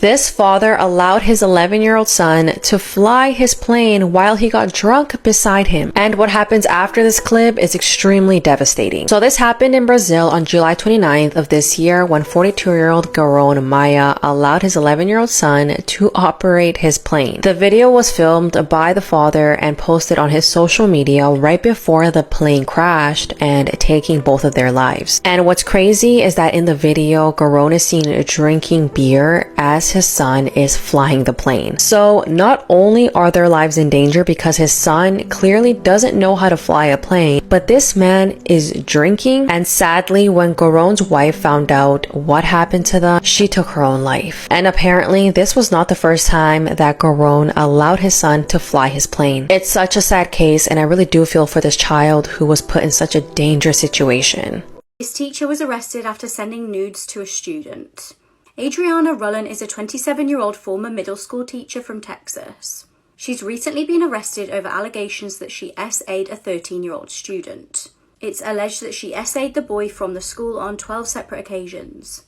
This father allowed his 11-year-old son to fly his plane while he got drunk beside him. And what happens after this clip is extremely devastating. So this happened in Brazil on July 29th of this year when 42-year-old Garon Maia allowed his 11-year-old son to operate his plane. The video was filmed by the father and posted on his social media right before the plane crashed and taking both of their lives. And what's crazy is that in the video, Garon is seen drinking beer as his son is flying the plane. So not only are their lives in danger because his son clearly doesn't know how to fly a plane, but this man is drinking, and sadly when Garon's wife found out what happened to them, she took her own life. And apparently this was not the first time that Garon allowed his son to fly his plane. It's such a sad case, and I really do feel for this child who was put in such a dangerous situation. His teacher was arrested after sending nudes to a student. Adriana Rullen is a 27-year-old former middle school teacher from Texas. She's recently been arrested over allegations that she SA'd a 13-year-old student. It's alleged that she SA'd the boy from the school on 12 separate occasions.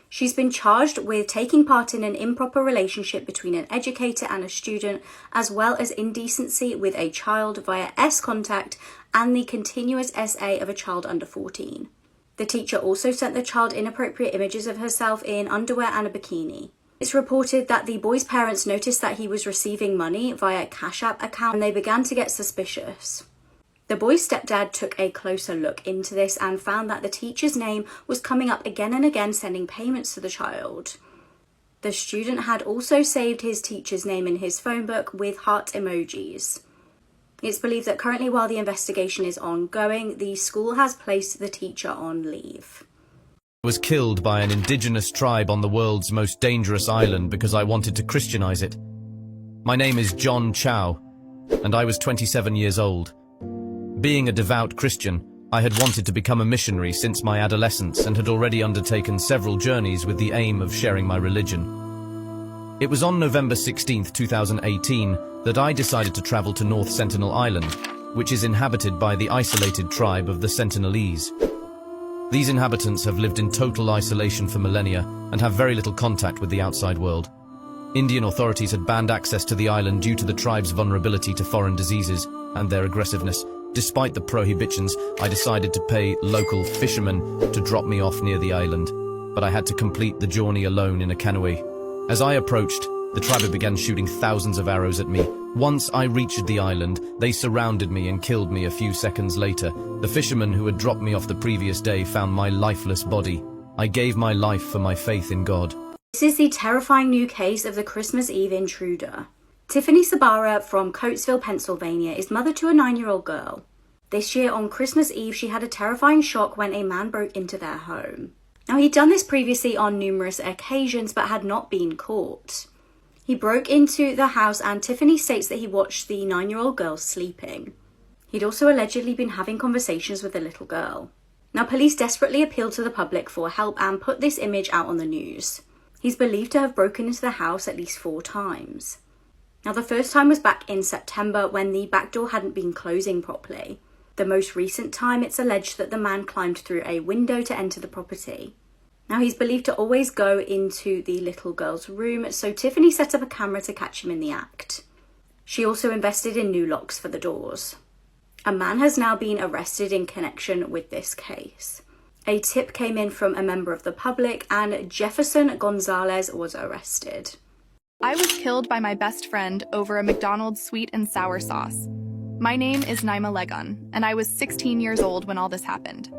She's been charged with taking part in an improper relationship between an educator and a student, as well as indecency with a child via S-contact and the continuous SA of a child under 14. The teacher also sent the child inappropriate images of herself in underwear and a bikini. It's reported that the boy's parents noticed that he was receiving money via a Cash App account and they began to get suspicious. The boy's stepdad took a closer look into this and found that the teacher's name was coming up again and again, sending payments to the child. The student had also saved his teacher's name in his phone book with heart emojis. It's believed that currently, while the investigation is ongoing, the school has placed the teacher on leave. I was killed by an indigenous tribe on the world's most dangerous island because I wanted to Christianize it. My name is John Chow, and I was 27 years old. Being a devout Christian, I had wanted to become a missionary since my adolescence and had already undertaken several journeys with the aim of sharing my religion. It was on November 16, 2018, that I decided to travel to North Sentinel Island, which is inhabited by the isolated tribe of the Sentinelese. These inhabitants have lived in total isolation for millennia and have very little contact with the outside world. Indian authorities had banned access to the island due to the tribe's vulnerability to foreign diseases and their aggressiveness. Despite the prohibitions, I decided to pay local fishermen to drop me off near the island, but I had to complete the journey alone in a canoe. As I approached, the tribe began shooting thousands of arrows at me. Once I reached the island, they surrounded me and killed me a few seconds later. The fishermen who had dropped me off the previous day found my lifeless body. I gave my life for my faith in God. This is the terrifying new case of the Christmas Eve intruder. Tiffany Sabara from Coatesville, Pennsylvania is mother to a 9-year-old girl. This year on Christmas Eve, she had a terrifying shock when a man broke into their home. Now, he'd done this previously on numerous occasions but had not been caught. He broke into the house and Tiffany states that he watched the 9-year-old girl sleeping. He'd also allegedly been having conversations with the little girl. Now, police desperately appealed to the public for help and put this image out on the news. He's believed to have broken into the house at least 4 times. Now, the first time was back in September when the back door hadn't been closing properly. The most recent time, it's alleged that the man climbed through a window to enter the property. Now, he's believed to always go into the little girl's room, so Tiffany set up a camera to catch him in the act. She also invested in new locks for the doors. A man has now been arrested in connection with this case. A tip came in from a member of the public and Jefferson Gonzalez was arrested. I was killed by my best friend over a McDonald's sweet and sour sauce. My name is Naima Legun, and I was 16 years old when all this happened.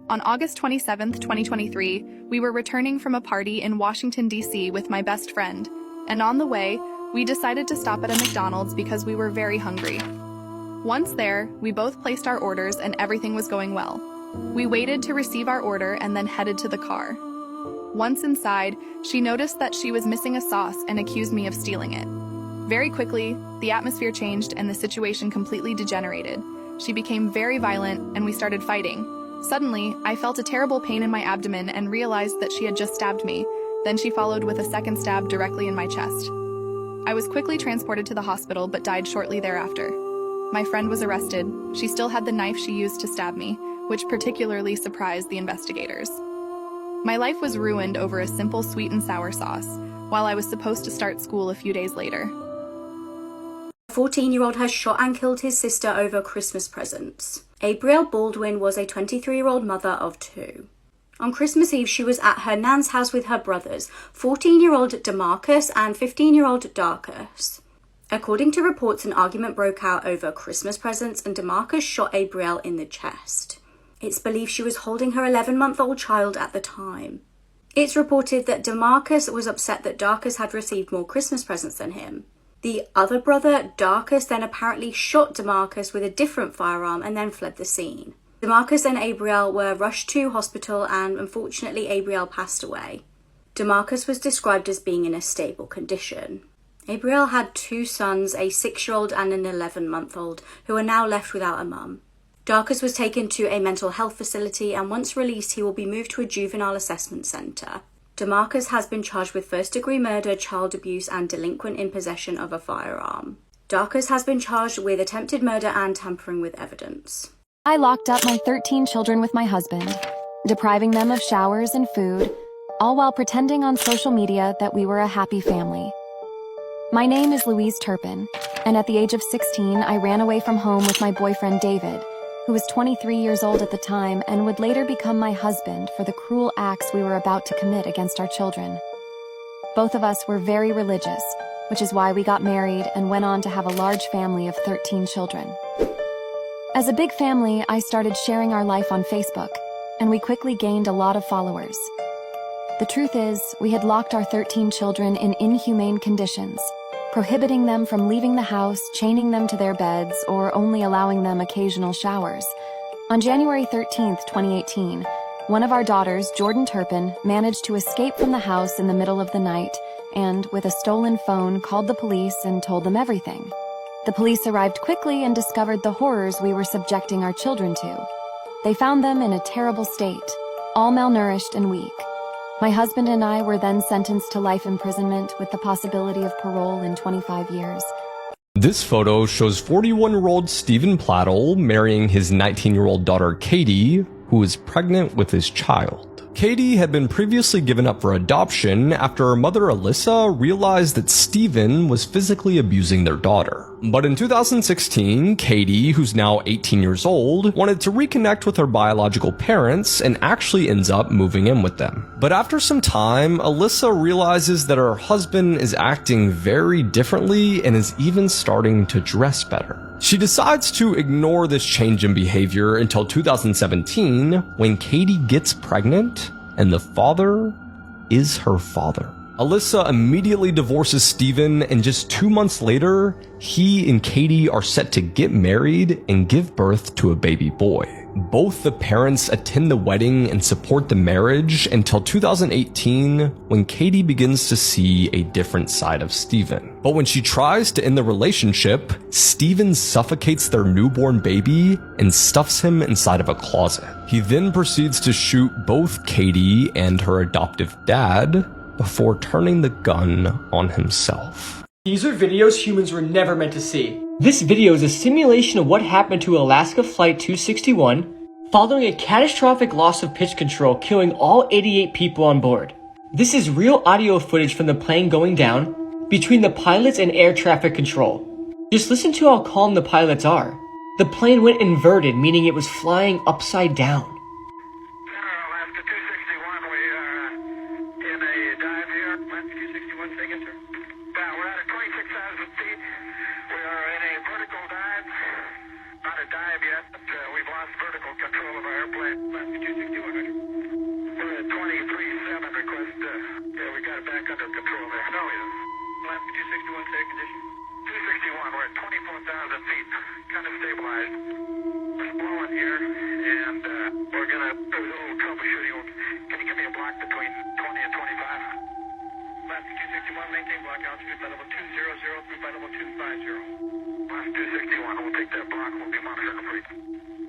On August 27, 2023, we were returning from a party in Washington, D.C. with my best friend, and on the way, we decided to stop at a McDonald's because we were very hungry. Once there, we both placed our orders and everything was going well. We waited to receive our order and then headed to the car. Once inside, she noticed that she was missing a sauce and accused me of stealing it. Very quickly, the atmosphere changed and the situation completely degenerated. She became very violent and we started fighting. Suddenly, I felt a terrible pain in my abdomen and realized that she had just stabbed me. Then she followed with a second stab directly in my chest. I was quickly transported to the hospital but died shortly thereafter. My friend was arrested. She still had the knife she used to stab me, which particularly surprised the investigators. My life was ruined over a simple sweet and sour sauce. while I was supposed to start school a few days later. A 14-year-old has shot and killed his sister over Christmas presents. Abrielle Baldwin was a 23-year-old mother of 2. On Christmas Eve, she was at her nan's house with her brothers, 14-year-old DeMarcus and 15-year-old Darcus. According to reports, an argument broke out over Christmas presents and DeMarcus shot Abrielle in the chest. It's believed she was holding her 11-month-old child at the time. It's reported that DeMarcus was upset that Darcus had received more Christmas presents than him. The other brother, Darcus, then apparently shot DeMarcus with a different firearm and then fled the scene. DeMarcus and Abrielle were rushed to hospital and unfortunately Abrielle passed away. DeMarcus was described as being in a stable condition. Abrielle had 2 sons, a 6-year-old and an 11-month-old, who are now left without a mum. Darcus was taken to a mental health facility and once released he will be moved to a juvenile assessment centre. DeMarcus has been charged with first-degree murder, child abuse and delinquent in possession of a firearm. Darcus has been charged with attempted murder and tampering with evidence. I locked up my 13 children with my husband, depriving them of showers and food, all while pretending on social media that we were a happy family. My name is Louise Turpin, and at the age of 16, I ran away from home with my boyfriend David, who was 23 years old at the time and would later become my husband for the cruel acts we were about to commit against our children. Both of us were very religious, which is why we got married and went on to have a large family of 13 children. As a big family, I started sharing our life on Facebook, and we quickly gained a lot of followers. The truth is, we had locked our 13 children in inhumane conditions, prohibiting them from leaving the house, chaining them to their beds, or only allowing them occasional showers. On January 13th, 2018, one of our daughters, Jordan Turpin, managed to escape from the house in the middle of the night and, with a stolen phone, called the police and told them everything. The police arrived quickly and discovered the horrors we were subjecting our children to. They found them in a terrible state, all malnourished and weak. My husband and I were then sentenced to life imprisonment with the possibility of parole in 25 years. This photo shows 41-year-old Stephen Plattle marrying his 19-year-old daughter Katie, who was pregnant with his child. Katie had been previously given up for adoption after her mother Alyssa realized that Stephen was physically abusing their daughter. But in 2016, Katie, who's now 18 years old, wanted to reconnect with her biological parents and actually ends up moving in with them. But after some time, Alyssa realizes that her husband is acting very differently and is even starting to dress better. She decides to ignore this change in behavior until 2017, when Katie gets pregnant and the father is her father. Alyssa immediately divorces Stephen, and just 2 months later, he and Katie are set to get married and give birth to a baby boy. Both the parents attend the wedding and support the marriage until 2018, when Katie begins to see a different side of Stephen. But when she tries to end the relationship, Stephen suffocates their newborn baby and stuffs him inside of a closet. He then proceeds to shoot both Katie and her adoptive dad before turning the gun on himself. These are videos humans were never meant to see. This video is a simulation of what happened to Alaska Flight 261 following a catastrophic loss of pitch control, killing all 88 people on board. This is real audio footage from the plane going down between the pilots and air traffic control. Just listen to how calm the pilots are. The plane went inverted, meaning it was flying upside down. Alaska 261, we are in a dive here. Alaska 261, signature. We're at a 26,000 feet. We are in a vertical dive. Not a dive yet, but we've lost vertical control of our airplane. Alaska 261, we're at 23.7, request. We got it back under control there. No, Alaska 261, say condition. 261, we're at 24,000 feet. Kind of stabilized. It's blowing here, and we're going to do a little troubleshooting. Can you give me a block between 20 and 25? Alaska 261, maintain block altitude by level 200 through by level 250. Alaska 261, we'll take that block. We'll be monitoring for you.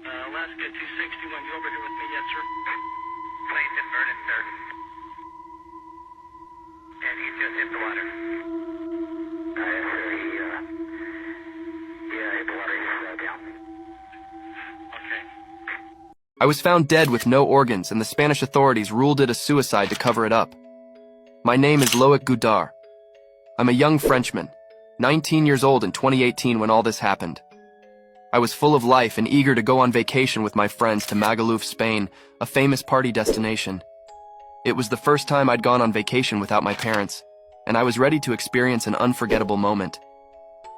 Alaska 261, you over here with me? Yes, sir. Plane inverted, sir. And he just hit the water. Yes, sir. He hit the water. He's down. Okay. I was found dead with no organs, and the Spanish authorities ruled it a suicide to cover it up. My name is Loic Goudard. I'm a young Frenchman, 19 years old in 2018 when all this happened. I was full of life and eager to go on vacation with my friends to Magaluf, Spain, a famous party destination. It was the first time I'd gone on vacation without my parents, and I was ready to experience an unforgettable moment.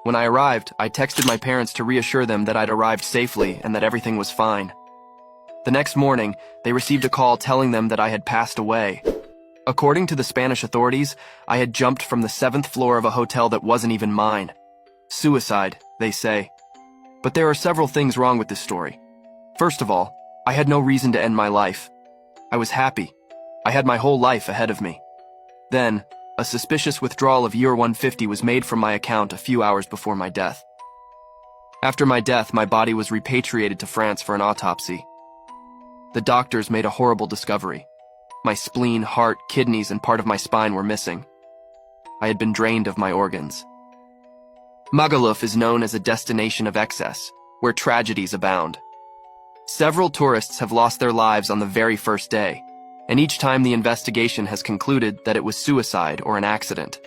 When I arrived, I texted my parents to reassure them that I'd arrived safely and that everything was fine. The next morning, they received a call telling them that I had passed away. According to the Spanish authorities, I had jumped from the 7th floor of a hotel that wasn't even mine. Suicide, they say. But there are several things wrong with this story. First of all, I had no reason to end my life. I was happy. I had my whole life ahead of me. Then, a suspicious withdrawal of Euro 150 was made from my account a few hours before my death. After my death, my body was repatriated to France for an autopsy. The doctors made a horrible discovery. My spleen, heart, kidneys, and part of my spine were missing. I had been drained of my organs. Magaluf is known as a destination of excess, where tragedies abound. Several tourists have lost their lives on the very first day, and each time the investigation has concluded that it was suicide or an accident.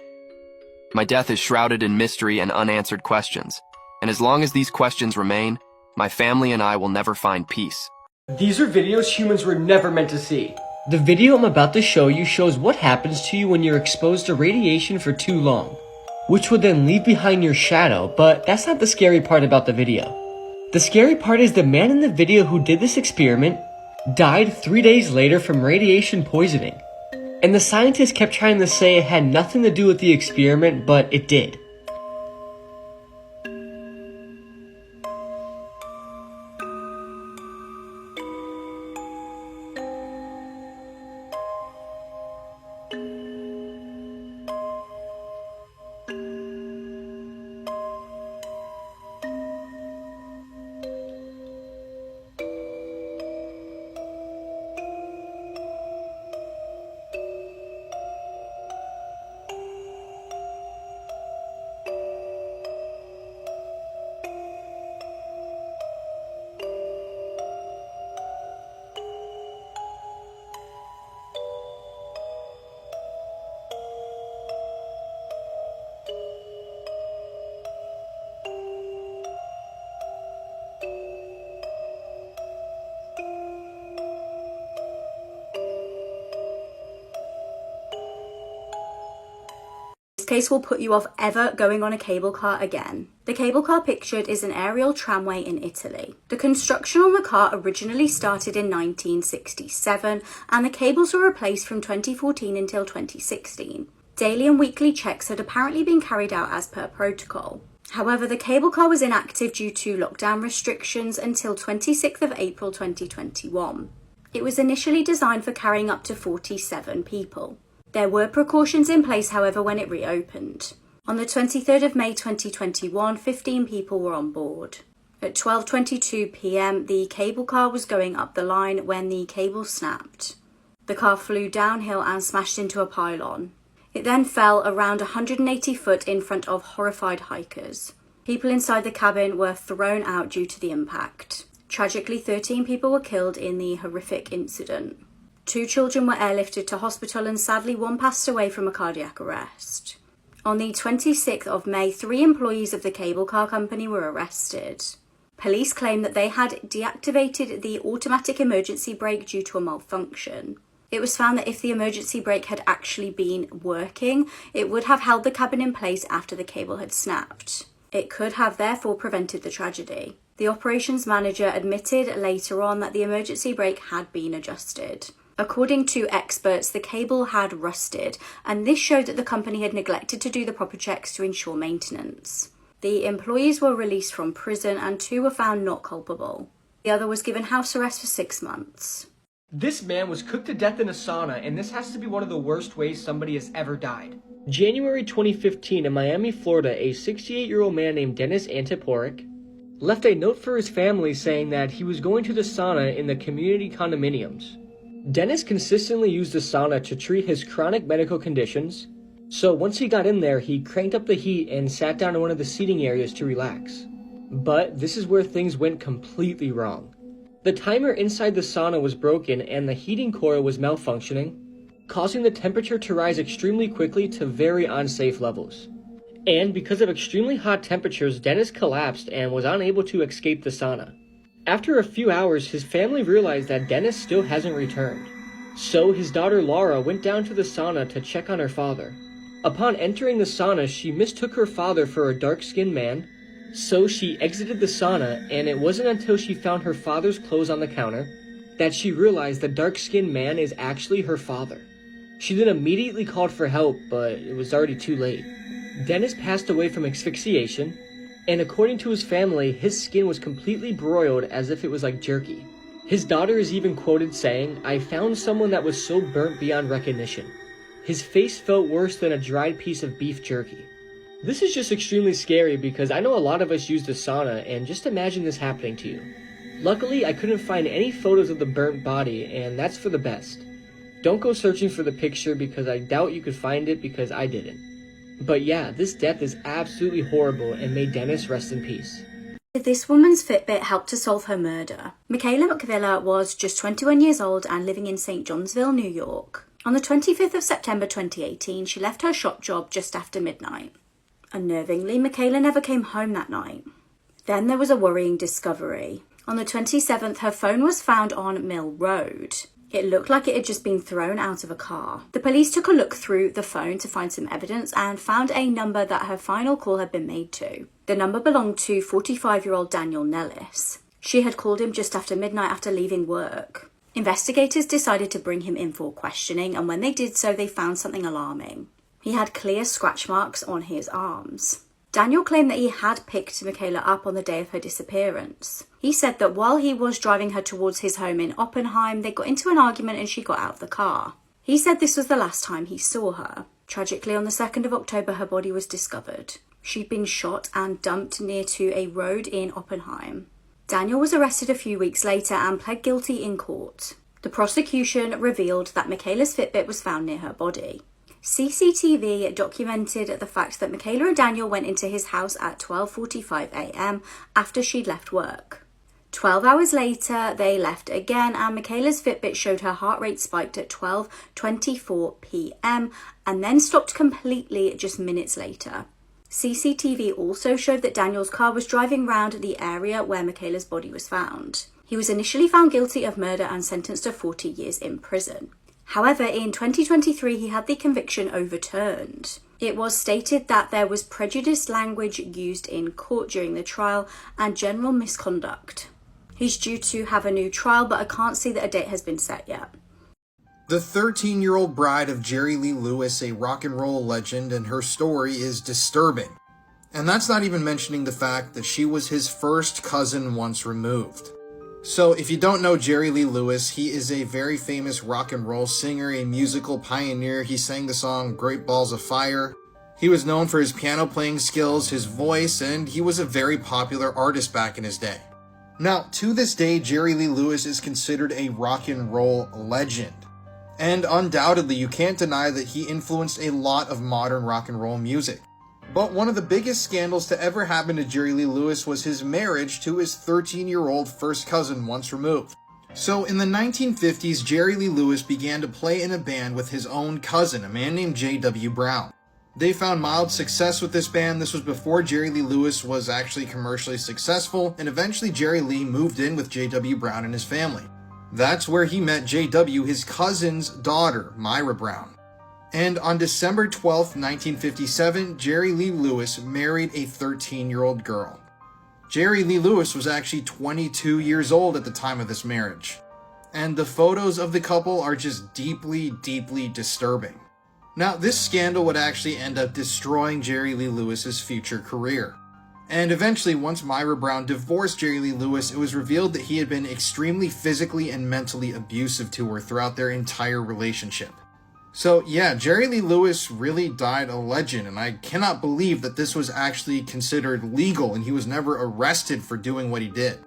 My death is shrouded in mystery and unanswered questions, and as long as these questions remain, my family and I will never find peace. These are videos humans were never meant to see. The video I'm about to show you shows what happens to you when you're exposed to radiation for too long, which would then leave behind your shadow, but that's not the scary part about the video. The scary part is the man in the video who did this experiment died 3 days later from radiation poisoning. And the scientists kept trying to say it had nothing to do with the experiment, but it did. This case will put you off ever going on a cable car again. The cable car pictured is an aerial tramway in Italy. The construction on the car originally started in 1967 and the cables were replaced from 2014 until 2016. Daily and weekly checks had apparently been carried out as per protocol. However, the cable car was inactive due to lockdown restrictions until 26th of April 2021. It was initially designed for carrying up to 47 people. There were precautions in place, however, when it reopened. On the 23rd of May 2021, 15 people were on board. At 12:22 p.m, the cable car was going up the line when the cable snapped. The car flew downhill and smashed into a pylon. It then fell around 180 foot in front of horrified hikers. People inside the cabin were thrown out due to the impact. Tragically, 13 people were killed in the horrific incident. 2 children were airlifted to hospital and sadly 1 passed away from a cardiac arrest. On the 26th of May, 3 employees of the cable car company were arrested. Police claim that they had deactivated the automatic emergency brake due to a malfunction. It was found that if the emergency brake had actually been working, it would have held the cabin in place after the cable had snapped. It could have therefore prevented the tragedy. The operations manager admitted later on that the emergency brake had been adjusted. According to experts, the cable had rusted, and this showed that the company had neglected to do the proper checks to ensure maintenance. The employees were released from prison and 2 were found not culpable. The other was given house arrest for 6 months. This man was cooked to death in a sauna, and this has to be one of the worst ways somebody has ever died. January 2015 in Miami, Florida, a 68-year-old man named Dennis Antiporic left a note for his family saying that he was going to the sauna in the community condominiums. Dennis consistently used the sauna to treat his chronic medical conditions, so once he got in there, he cranked up the heat and sat down in one of the seating areas to relax. But this is where things went completely wrong. The timer inside the sauna was broken and the heating coil was malfunctioning. causing the temperature to rise extremely quickly to very unsafe levels. And because of extremely hot temperatures, Dennis collapsed and was unable to escape the sauna. After a few hours, his family realized that Dennis still hasn't returned. So his daughter Laura went down to the sauna to check on her father. Upon entering the sauna, she mistook her father for a dark-skinned man, so she exited the sauna, and it wasn't until she found her father's clothes on the counter that she realized the dark-skinned man is actually her father. She then immediately called for help, but it was already too late. Dennis passed away from asphyxiation, and according to his family, his skin was completely broiled as if it was like jerky. His daughter is even quoted saying, "I found someone that was so burnt beyond recognition. His face felt worse than a dried piece of beef jerky." This is just extremely scary because I know a lot of us use the sauna, and just imagine this happening to you. Luckily, I couldn't find any photos of the burnt body, and that's for the best. Don't go searching for the picture because I doubt you could find it because I didn't. But yeah, this death is absolutely horrible, and may Dennis rest in peace. This woman's Fitbit helped to solve her murder. Michaela McVilla was just 21 years old and living in St. Johnsville, New York. On the 25th of September 2018, she left her shop job just after midnight. Unnervingly, Michaela never came home that night. Then there was a worrying discovery. On the 27th, her phone was found on Mill Road. It looked like it had just been thrown out of a car. The police took a look through the phone to find some evidence and found a number that her final call had been made to. The number belonged to 45-year-old Daniel Nellis. She had called him just after midnight after leaving work. Investigators decided to bring him in for questioning, and when they did so, they found something alarming. He had clear scratch marks on his arms. Daniel claimed that he had picked Michaela up on the day of her disappearance. He said that while he was driving her towards his home in Oppenheim, they got into an argument and she got out of the car. He said this was the last time he saw her. Tragically, on the 2nd of October, her body was discovered. She'd been shot and dumped near to a road in Oppenheim. Daniel was arrested a few weeks later and pled guilty in court. The prosecution revealed that Michaela's Fitbit was found near her body. CCTV documented the fact that Michaela and Daniel went into his house at 12:45 a.m. after she'd left work. 12 hours later, they left again, and Michaela's Fitbit showed her heart rate spiked at 12:24 p.m. and then stopped completely just minutes later. CCTV also showed that Daniel's car was driving round the area where Michaela's body was found. He was initially found guilty of murder and sentenced to 40 years in prison. However, in 2023, he had the conviction overturned. It was stated that there was prejudiced language used in court during the trial and general misconduct. He's due to have a new trial, but I can't see that a date has been set yet. The 13-year-old bride of Jerry Lee Lewis, a rock and roll legend, and her story is disturbing. And that's not even mentioning the fact that she was his first cousin once removed. So if you don't know Jerry Lee Lewis, he is a very famous rock and roll singer, a musical pioneer. He sang the song Great Balls of Fire. He was known for his piano playing skills, his voice, and he was a very popular artist back in his day. Now, to this day, Jerry Lee Lewis is considered a rock and roll legend. And undoubtedly, you can't deny that he influenced a lot of modern rock and roll music. But one of the biggest scandals to ever happen to Jerry Lee Lewis was his marriage to his 13-year-old first cousin once removed. So in the 1950s, Jerry Lee Lewis began to play in a band with his own cousin, a man named J.W. Brown. They found mild success with this band. This was before Jerry Lee Lewis was actually commercially successful, and eventually Jerry Lee moved in with J.W. Brown and his family. That's where he met J.W., his cousin's daughter, Myra Brown. And on December 12, 1957, Jerry Lee Lewis married a 13-year-old girl. Jerry Lee Lewis was actually 22 years old at the time of this marriage. And the photos of the couple are just deeply, deeply disturbing. Now, this scandal would actually end up destroying Jerry Lee Lewis's future career. And eventually, once Myra Brown divorced Jerry Lee Lewis, it was revealed that he had been extremely physically and mentally abusive to her throughout their entire relationship. So yeah, Jerry Lee Lewis really died a legend, and I cannot believe that this was actually considered legal and he was never arrested for doing what he did.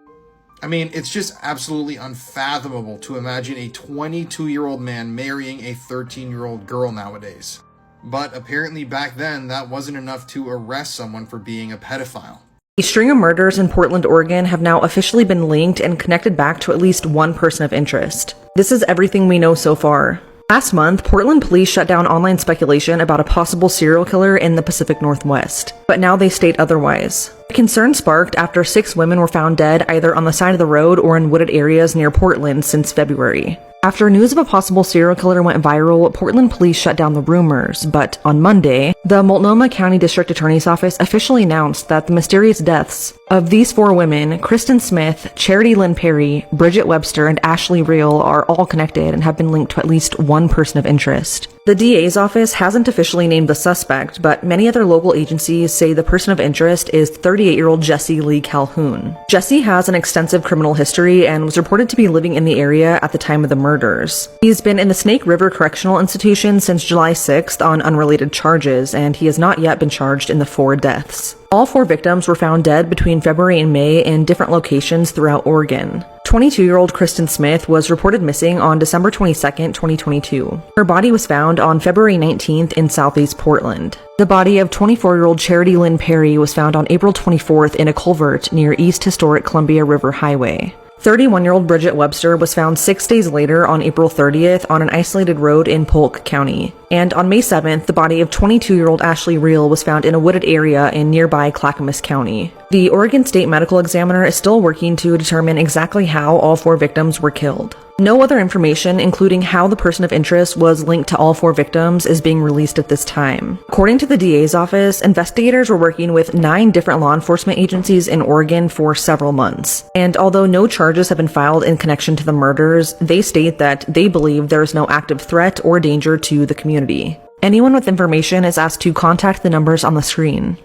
I mean, it's just absolutely unfathomable to imagine a 22-year-old man marrying a 13-year-old girl nowadays. But apparently back then, that wasn't enough to arrest someone for being a pedophile. A string of murders in Portland, Oregon have now officially been linked and connected back to at least one person of interest. This is everything we know so far. Last month, Portland police shut down online speculation about a possible serial killer in the Pacific Northwest, but now they state otherwise. The concern sparked after 6 women were found dead either on the side of the road or in wooded areas near Portland since February. After news of a possible serial killer went viral, Portland police shut down the rumors, but on Monday, the Multnomah County District Attorney's Office officially announced that the mysterious deaths of these 4 women, Kristen Smith, Charity Lynn Perry, Bridget Webster, and Ashley Reel, are all connected and have been linked to at least one person of interest. The DA's office hasn't officially named the suspect, but many other local agencies say the person of interest is 38-year-old Jesse Lee Calhoun. Jesse has an extensive criminal history and was reported to be living in the area at the time of the murders. He's been in the Snake River Correctional Institution since July 6th on unrelated charges, and he has not yet been charged in the 4 deaths. All 4 victims were found dead between February and May in different locations throughout Oregon. 22-year-old Kristen Smith was reported missing on December 22, 2022. Her body was found on February 19th in southeast Portland. The body of 24-year-old Charity Lynn Perry was found on April 24th in a culvert near East Historic Columbia River Highway. 31-year-old Bridget Webster was found 6 days later on April 30th on an isolated road in Polk County. And on May 7th, the body of 22-year-old Ashley Reel was found in a wooded area in nearby Clackamas County. The Oregon State Medical Examiner is still working to determine exactly how all 4 victims were killed. No other information, including how the person of interest was linked to all 4 victims, is being released at this time. According to the DA's office, investigators were working with 9 different law enforcement agencies in Oregon for several months. And although no charges have been filed in connection to the murders, they state that they believe there is no active threat or danger to the community. Anyone with information is asked to contact the numbers on the screen.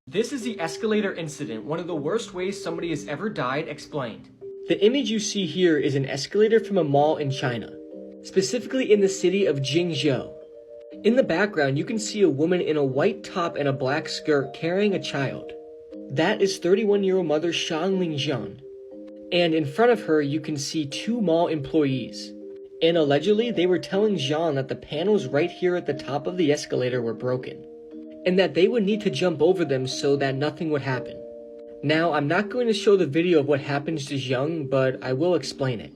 This is the escalator incident, one of the worst ways somebody has ever died, explained. The image you see here is an escalator from a mall in China, specifically in the city of Jingzhou. In the background, you can see a woman in a white top and a black skirt carrying a child. That is 31-year-old mother Shangling Zhang. And in front of her, you can see 2 mall employees. And allegedly, they were telling Zhang that the panels right here at the top of the escalator were broken, and that they would need to jump over them so that nothing would happen. Now, I'm not going to show the video of what happens to Zhang, but I will explain it.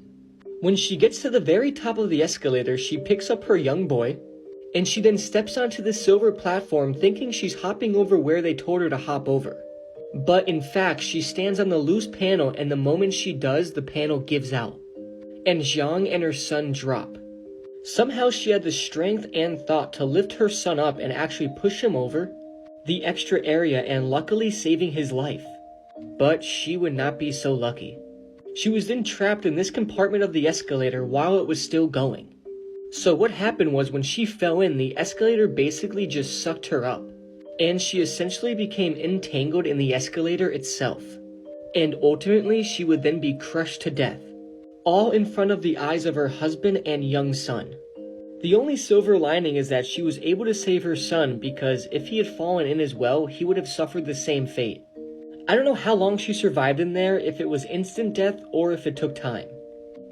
When she gets to the very top of the escalator, she picks up her young boy, and she then steps onto the silver platform thinking she's hopping over where they told her to hop over. But in fact, she stands on the loose panel, and the moment she does, the panel gives out, and Zhang and her son drop. Somehow she had the strength and thought to lift her son up and actually push him over the extra area, and luckily saving his life. But she would not be so lucky. She was then trapped in this compartment of the escalator while it was still going. So what happened was, when she fell in, the escalator basically just sucked her up, and she essentially became entangled in the escalator itself. And ultimately, she would then be crushed to death, all in front of the eyes of her husband and young son. The only silver lining is that she was able to save her son, because if he had fallen in as well, he would have suffered the same fate. I don't know how long she survived in there, if it was instant death or if it took time.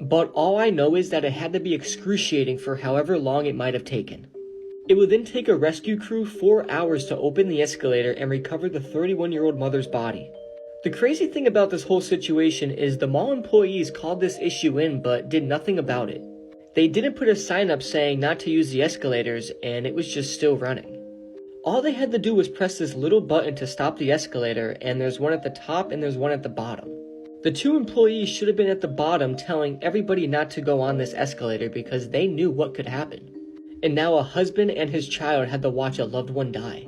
But all I know is that it had to be excruciating for however long it might have taken. It would then take a rescue crew 4 hours to open the escalator and recover the 31-year-old mother's body. The crazy thing about this whole situation is the mall employees called this issue in but did nothing about it. They didn't put a sign up saying not to use the escalators, and it was just still running. All they had to do was press this little button to stop the escalator, and there's one at the top and there's one at the bottom. The 2 employees should have been at the bottom telling everybody not to go on this escalator because they knew what could happen. And now a husband and his child had to watch a loved one die.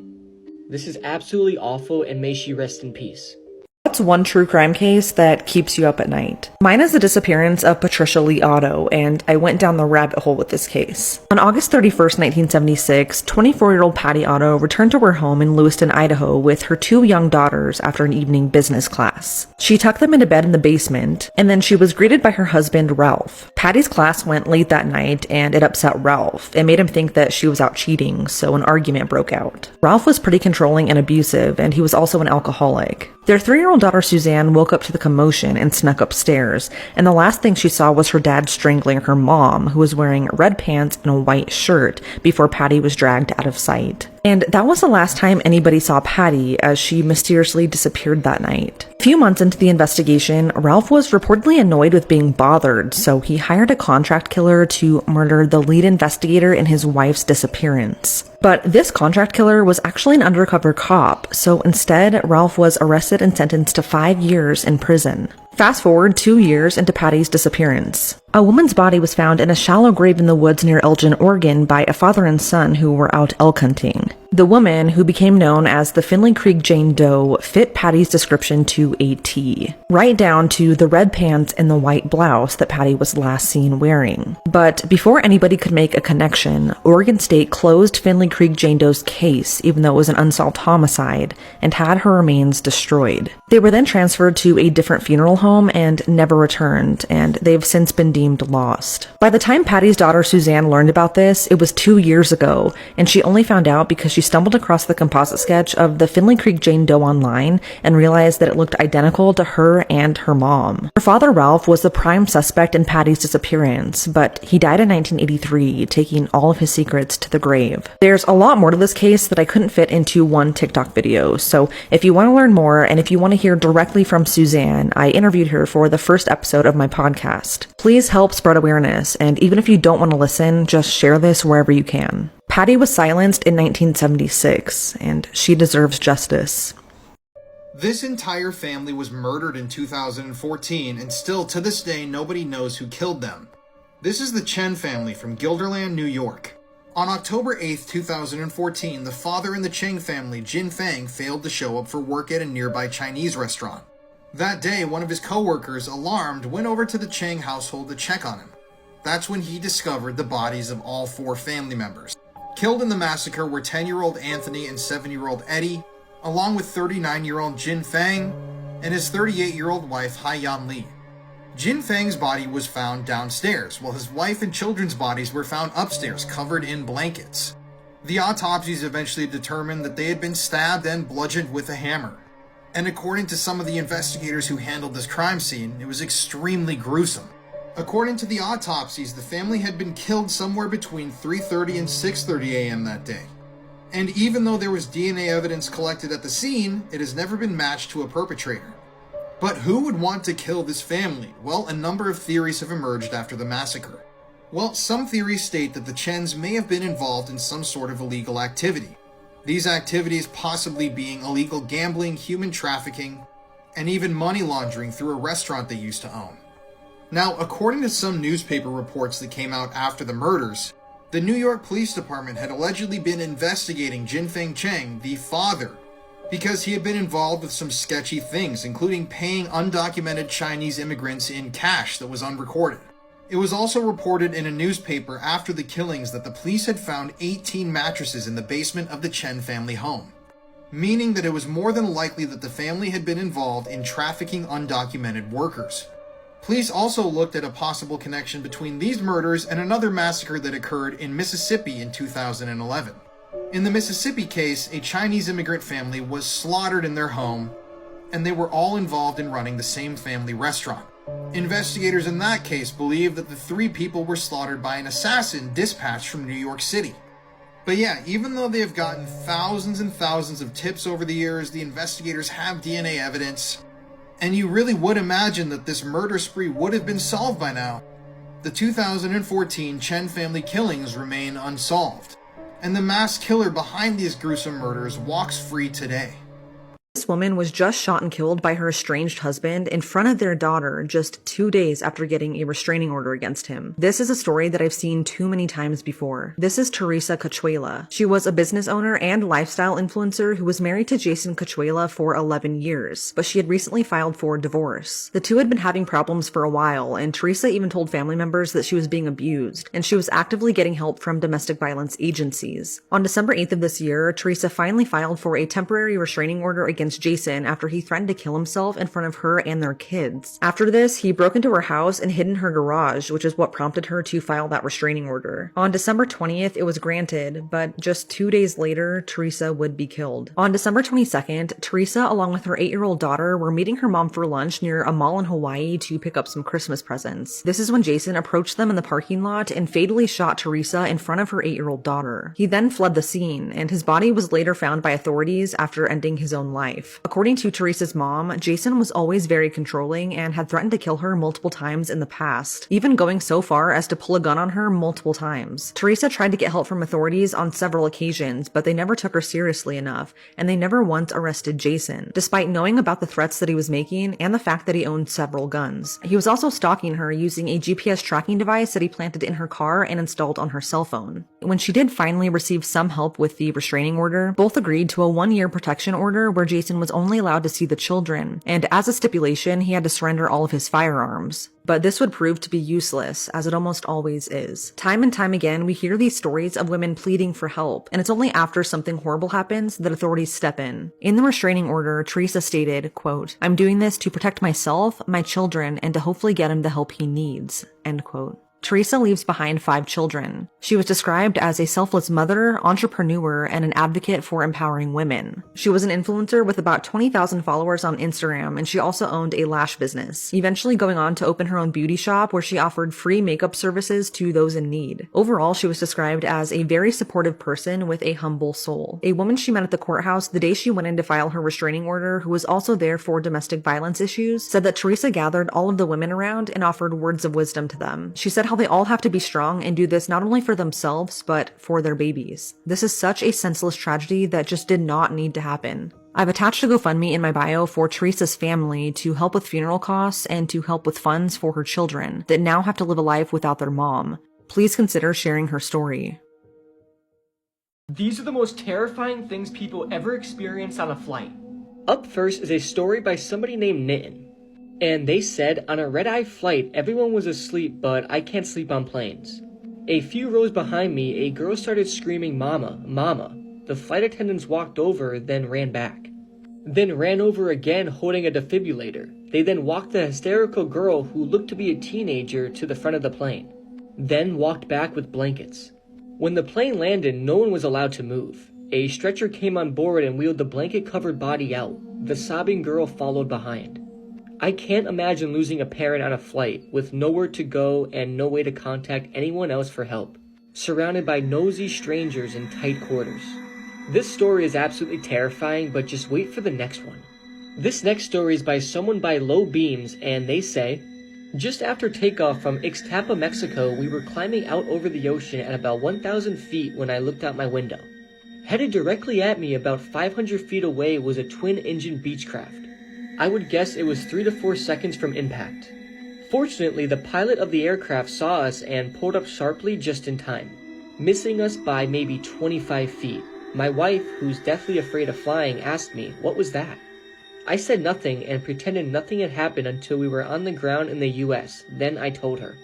This is absolutely awful, and may she rest in peace. What's one true crime case that keeps you up at night? Mine is the disappearance of Patricia Lee Otto, and I went down the rabbit hole with this case. On August 31st, 1976, 24-year-old Patty Otto returned to her home in Lewiston, Idaho with her 2 young daughters after an evening business class. She tucked them into bed in the basement, and then she was greeted by her husband, Ralph. Patty's class went late that night, and it upset Ralph. It made him think that she was out cheating, so an argument broke out. Ralph was pretty controlling and abusive, and he was also an alcoholic. Their 3-year-old daughter Suzanne woke up to the commotion and snuck upstairs, and the last thing she saw was her dad strangling her mom, who was wearing red pants and a white shirt, before Patty was dragged out of sight. And that was the last time anybody saw Patty, as she mysteriously disappeared that night. A few months into the investigation, Ralph was reportedly annoyed with being bothered, so he hired a contract killer to murder the lead investigator in his wife's disappearance. But this contract killer was actually an undercover cop, so instead, Ralph was arrested and sentenced to 5 years in prison. Fast forward 2 years into Patty's disappearance. A woman's body was found in a shallow grave in the woods near Elgin, Oregon by a father and son who were out elk hunting. The woman, who became known as the Finley Creek Jane Doe, fit Patty's description to a T, right down to the red pants and the white blouse that Patty was last seen wearing. But before anybody could make a connection, Oregon State closed Finley Creek Jane Doe's case, even though it was an unsolved homicide, and had her remains destroyed. They were then transferred to a different funeral home and never returned, and they've since been deemed lost. By the time Patty's daughter Suzanne learned about this, it was 2 years ago, and she only found out because she stumbled across the composite sketch of the Finley Creek Jane Doe online and realized that it looked identical to her and her mom. Her father, Ralph, was the prime suspect in Patty's disappearance, but he died in 1983, taking all of his secrets to the grave. There's a lot more to this case that I couldn't fit into one TikTok video, so if you want to learn more and if you want to hear directly from Suzanne, I interviewed her for the first episode of my podcast. Please help spread awareness, and even if you don't want to listen, just share this wherever you can. Patty was silenced in 1976, and she deserves justice. This entire family was murdered in 2014, and still to this day nobody knows who killed them. This is the Chen family from Guilderland, New York. On October 8, 2014, the father in the Cheng family, Jin Feng, failed to show up for work at a nearby Chinese restaurant. That day, one of his co-workers, alarmed, went over to the Cheng household to check on him. That's when he discovered the bodies of all 4 family members. Killed in the massacre were 10-year-old Anthony and 7-year-old Eddie, along with 39-year-old Jin Feng and his 38-year-old wife, Hai-Yan Li. Jin Feng's body was found downstairs, while his wife and children's bodies were found upstairs, covered in blankets. The autopsies eventually determined that they had been stabbed and bludgeoned with a hammer. And according to some of the investigators who handled this crime scene, it was extremely gruesome. According to the autopsies, the family had been killed somewhere between 3:30 and 6:30 a.m. that day. And even though there was DNA evidence collected at the scene, it has never been matched to a perpetrator. But who would want to kill this family? Well, a number of theories have emerged after the massacre. Well, some theories state that the Chens may have been involved in some sort of illegal activity. These activities possibly being illegal gambling, human trafficking, and even money laundering through a restaurant they used to own. Now, according to some newspaper reports that came out after the murders, the New York Police Department had allegedly been investigating Jinfeng Cheng, the father, because he had been involved with some sketchy things, including paying undocumented Chinese immigrants in cash that was unrecorded. It was also reported in a newspaper after the killings that the police had found 18 mattresses in the basement of the Chen family home, meaning that it was more than likely that the family had been involved in trafficking undocumented workers. Police also looked at a possible connection between these murders and another massacre that occurred in Mississippi in 2011. In the Mississippi case, a Chinese immigrant family was slaughtered in their home, and they were all involved in running the same family restaurant. Investigators in that case believe that the 3 people were slaughtered by an assassin dispatched from New York City. But yeah, even though they have gotten thousands and thousands of tips over the years, the investigators have DNA evidence, and you really would imagine that this murder spree would have been solved by now. The 2014 Chen family killings remain unsolved, and the mass killer behind these gruesome murders walks free today. This woman was just shot and killed by her estranged husband in front of their daughter just 2 days after getting a restraining order against him. This is a story that I've seen too many times before. This is Teresa Cachuela. She was a business owner and lifestyle influencer who was married to Jason Cachuela for 11 years, but she had recently filed for divorce. The two had been having problems for a while, and Teresa even told family members that she was being abused, and she was actively getting help from domestic violence agencies. On December 8th of this year, Teresa finally filed for a temporary restraining order against against Jason after he threatened to kill himself in front of her and their kids. After this, he broke into her house and hid in her garage, which is what prompted her to file that restraining order. On December 20th, it was granted, but just 2 days later, Teresa would be killed. On December 22nd, Teresa, along with her 8-year-old daughter, were meeting her mom for lunch near a mall in Hawaii to pick up some Christmas presents. This is when Jason approached them in the parking lot and fatally shot Teresa in front of her 8-year-old daughter. He then fled the scene, and his body was later found by authorities after ending his own life. According to Teresa's mom, Jason was always very controlling and had threatened to kill her multiple times in the past, even going so far as to pull a gun on her multiple times. Teresa tried to get help from authorities on several occasions, but they never took her seriously enough, and they never once arrested Jason, despite knowing about the threats that he was making and the fact that he owned several guns. He was also stalking her using a GPS tracking device that he planted in her car and installed on her cell phone. When she did finally receive some help with the restraining order, both agreed to a 1-year protection order where Jason was only allowed to see the children, and as a stipulation, he had to surrender all of his firearms. But this would prove to be useless, as it almost always is. Time and time again, we hear these stories of women pleading for help, and it's only after something horrible happens that authorities step in. In the restraining order, Teresa stated, quote, "I'm doing this to protect myself, my children, and to hopefully get him the help he needs," end quote. Teresa leaves behind 5 children. She was described as a selfless mother, entrepreneur, and an advocate for empowering women. She was an influencer with about 20,000 followers on Instagram, and she also owned a lash business, eventually going on to open her own beauty shop where she offered free makeup services to those in need. Overall, she was described as a very supportive person with a humble soul. A woman she met at the courthouse the day she went in to file her restraining order, who was also there for domestic violence issues, said that Teresa gathered all of the women around and offered words of wisdom to them. She said how they all have to be strong and do this not only for themselves, but for their babies. This is such a senseless tragedy that just did not need to happen. I've attached a GoFundMe in my bio for Teresa's family to help with funeral costs and to help with funds for her children that now have to live a life without their mom. Please consider sharing her story. These are the most terrifying things people ever experience on a flight. Up first is a story by somebody named Nitin. And they said, on a red-eye flight, everyone was asleep, but I can't sleep on planes. A few rows behind me, a girl started screaming, "Mama, Mama." The flight attendants walked over, then ran back. Then ran over again holding a defibrillator. They then walked the hysterical girl, who looked to be a teenager, to the front of the plane. Then walked back with blankets. When the plane landed, no one was allowed to move. A stretcher came on board and wheeled the blanket-covered body out. The sobbing girl followed behind. I can't imagine losing a parent on a flight with nowhere to go and no way to contact anyone else for help, surrounded by nosy strangers in tight quarters. This story is absolutely terrifying, but just wait for the next one. This next story is by someone by Low Beams, and they say, just after takeoff from Ixtapa, Mexico, we were climbing out over the ocean at about 1,000 feet when I looked out my window. Headed directly at me about 500 feet away was a twin-engine Beechcraft. I would guess it was 3 to 4 seconds from impact. Fortunately, the pilot of the aircraft saw us and pulled up sharply just in time, missing us by maybe 25 feet. My wife, who's deathly afraid of flying, asked me, "What was that?" I said nothing and pretended nothing had happened until we were on the ground in the US. Then I told her.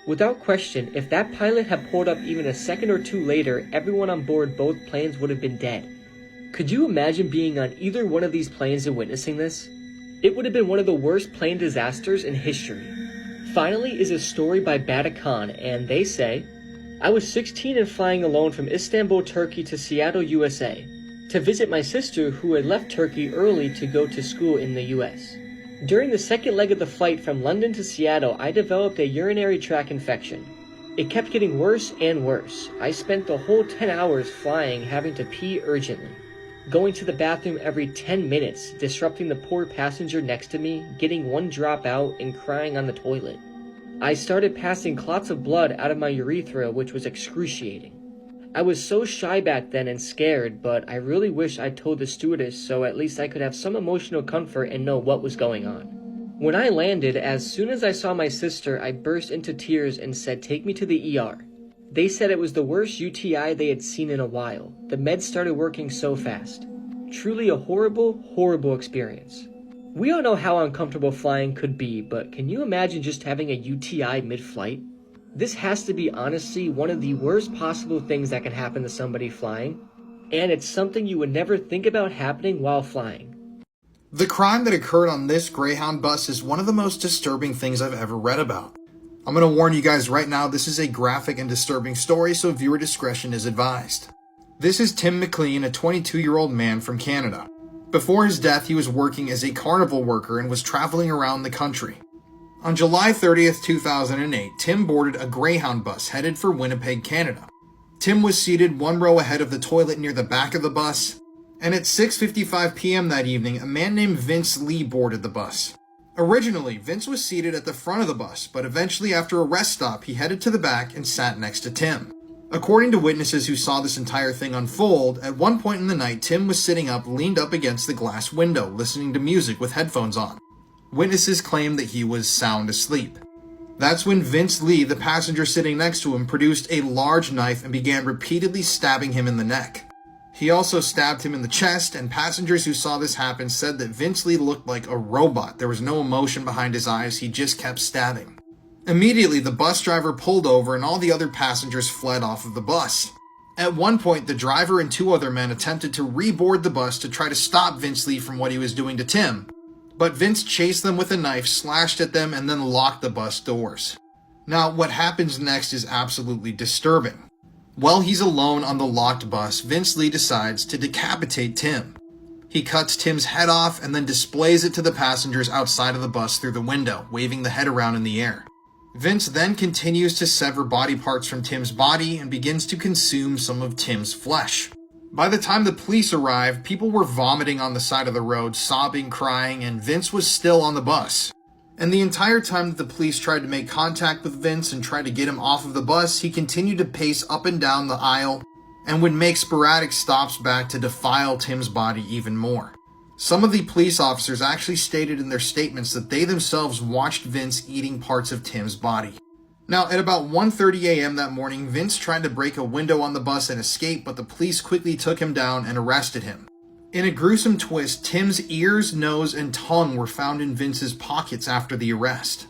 Without question, if that pilot had pulled up even a second or two later, everyone on board both planes would have been dead. Could you imagine being on either one of these planes and witnessing this? It would have been one of the worst plane disasters in history. Finally is a story by Batakan, and they say, I was 16 and flying alone from Istanbul, Turkey to Seattle, USA, to visit my sister who had left Turkey early to go to school in the US. During the second leg of the flight from London to Seattle, I developed a urinary tract infection. It kept getting worse and worse. I spent the whole 10 hours flying having to pee urgently, going to the bathroom every 10 minutes, disrupting the poor passenger next to me, getting one drop out, and crying on the toilet. I started passing clots of blood out of my urethra, which was excruciating. I was so shy back then and scared, but I really wish I'd told the stewardess so at least I could have some emotional comfort and know what was going on. When I landed, as soon as I saw my sister, I burst into tears and said, "Take me to the ER." They said it was the worst UTI they had seen in a while. The meds started working so fast. Truly a horrible, horrible experience. We all know how uncomfortable flying could be, but can you imagine just having a UTI mid-flight? This has to be honestly one of the worst possible things that can happen to somebody flying, and it's something you would never think about happening while flying. The crime that occurred on this Greyhound bus is one of the most disturbing things I've ever read about. I'm going to warn you guys right now, this is a graphic and disturbing story, so viewer discretion is advised. This is Tim McLean, a 22-year-old man from Canada. Before his death, he was working as a carnival worker and was traveling around the country. On July 30th, 2008, Tim boarded a Greyhound bus headed for Winnipeg, Canada. Tim was seated one row ahead of the toilet near the back of the bus, and at 6:55 p.m. that evening, a man named Vince Lee boarded the bus. Originally, Vince was seated at the front of the bus, but eventually after a rest stop, he headed to the back and sat next to Tim. According to witnesses who saw this entire thing unfold, at one point in the night, Tim was sitting up, leaned up against the glass window, listening to music with headphones on. Witnesses claimed that he was sound asleep. That's when Vince Lee, the passenger sitting next to him, produced a large knife and began repeatedly stabbing him in the neck. He also stabbed him in the chest, and passengers who saw this happen said that Vince Lee looked like a robot. There was no emotion behind his eyes, he just kept stabbing. Immediately, the bus driver pulled over and all the other passengers fled off of the bus. At one point, the driver and two other men attempted to reboard the bus to try to stop Vince Lee from what he was doing to Tim, but Vince chased them with a knife, slashed at them, and then locked the bus doors. Now, what happens next is absolutely disturbing. While he's alone on the locked bus, Vince Lee decides to decapitate Tim. He cuts Tim's head off and then displays it to the passengers outside of the bus through the window, waving the head around in the air. Vince then continues to sever body parts from Tim's body and begins to consume some of Tim's flesh. By the time the police arrived, people were vomiting on the side of the road, sobbing, crying, and Vince was still on the bus. And the entire time that the police tried to make contact with Vince and tried to get him off of the bus, he continued to pace up and down the aisle and would make sporadic stops back to defile Tim's body even more. Some of the police officers actually stated in their statements that they themselves watched Vince eating parts of Tim's body. Now, at about 1:30 a.m. that morning, Vince tried to break a window on the bus and escape, but the police quickly took him down and arrested him. In a gruesome twist, Tim's ears, nose, and tongue were found in Vince's pockets after the arrest.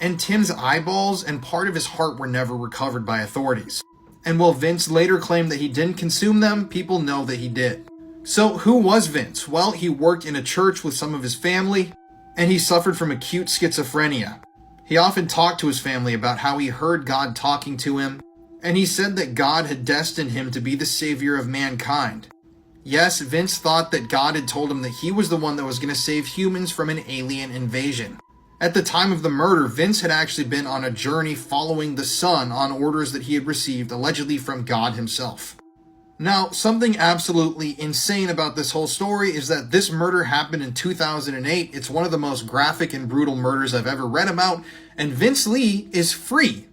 And Tim's eyeballs and part of his heart were never recovered by authorities. And while Vince later claimed that he didn't consume them, people know that he did. So who was Vince? Well, he worked in a church with some of his family, and he suffered from acute schizophrenia. He often talked to his family about how he heard God talking to him, and he said that God had destined him to be the savior of mankind. Yes, Vince thought that God had told him that he was the one that was going to save humans from an alien invasion. At the time of the murder, Vince had actually been on a journey following the sun on orders that he had received allegedly from God himself. Now, something absolutely insane about this whole story is that this murder happened in 2008. It's one of the most graphic and brutal murders I've ever read about, and Vince Lee is free.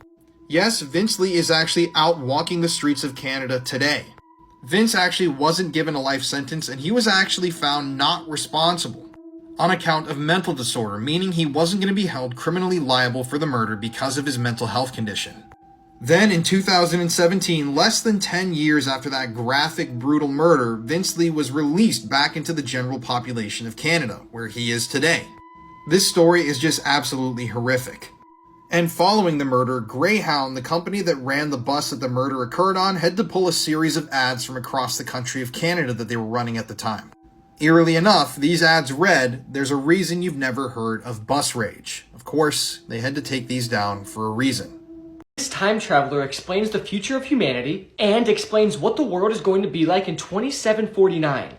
Yes, Vince Lee is actually out walking the streets of Canada today. Vince actually wasn't given a life sentence, and he was actually found not responsible on account of mental disorder, meaning he wasn't going to be held criminally liable for the murder because of his mental health condition. Then in 2017, less than 10 years after that graphic, brutal murder, Vince Lee was released back into the general population of Canada, where he is today. This story is just absolutely horrific. And following the murder, Greyhound, the company that ran the bus that the murder occurred on, had to pull a series of ads from across the country of Canada that they were running at the time. Eerily enough, these ads read, "There's a reason you've never heard of bus rage." Of course, they had to take these down for a reason. This time traveler explains the future of humanity and explains what the world is going to be like in 2749.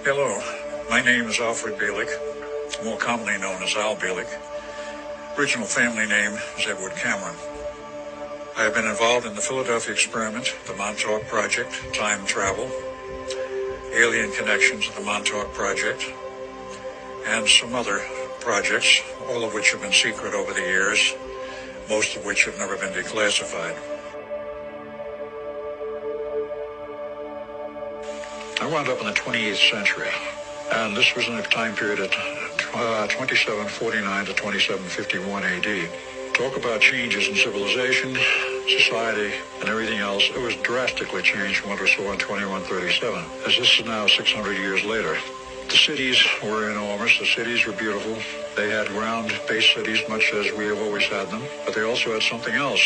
Hello, my name is Alfred Bielik, more commonly known as Al Bielik. Original family name is Edward Cameron. I have been involved in the Philadelphia experiment, the Montauk Project, time travel, alien connections of the Montauk Project, and some other projects, all of which have been secret over the years, most of which have never been declassified. I wound up in the 28th century, and this was in a time period of 2749 to 2751 AD. Talk about changes in civilization, society, and everything else. It was drastically changed from what we saw in 2137, as this is now 600 years later. The cities were enormous, the cities were beautiful, They had ground-based cities, much as we have always had them, but they also had something else,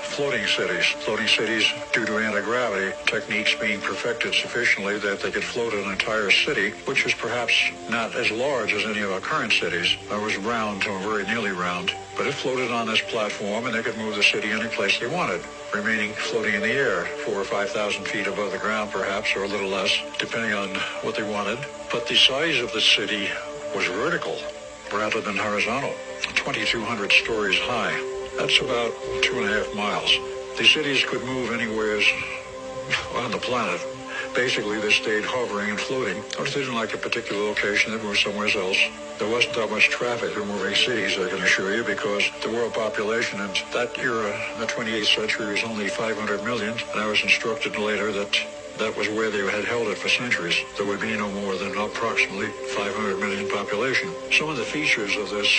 floating cities. Floating cities, due to anti-gravity techniques being perfected sufficiently that they could float an entire city, which was perhaps not as large as any of our current cities. It was round, or very nearly round, but it floated on this platform, and they could move the city any place they wanted, remaining floating in the air, 4,000 or 5,000 feet above the ground, perhaps, or a little less, depending on what they wanted. But the size of the city was vertical rather than horizontal, 2,200 stories high. That's about 2.5 miles. The cities could move anywhere on the planet. Basically, they stayed hovering and floating. If they didn't like a particular location, they moved somewhere else. There wasn't that much traffic in moving cities, I can assure you, because the world population in that era, the 28th century, was only 500 million, and I was instructed later that was where they had held it for centuries. There would be no more than approximately 500 million population. Some of the features of this,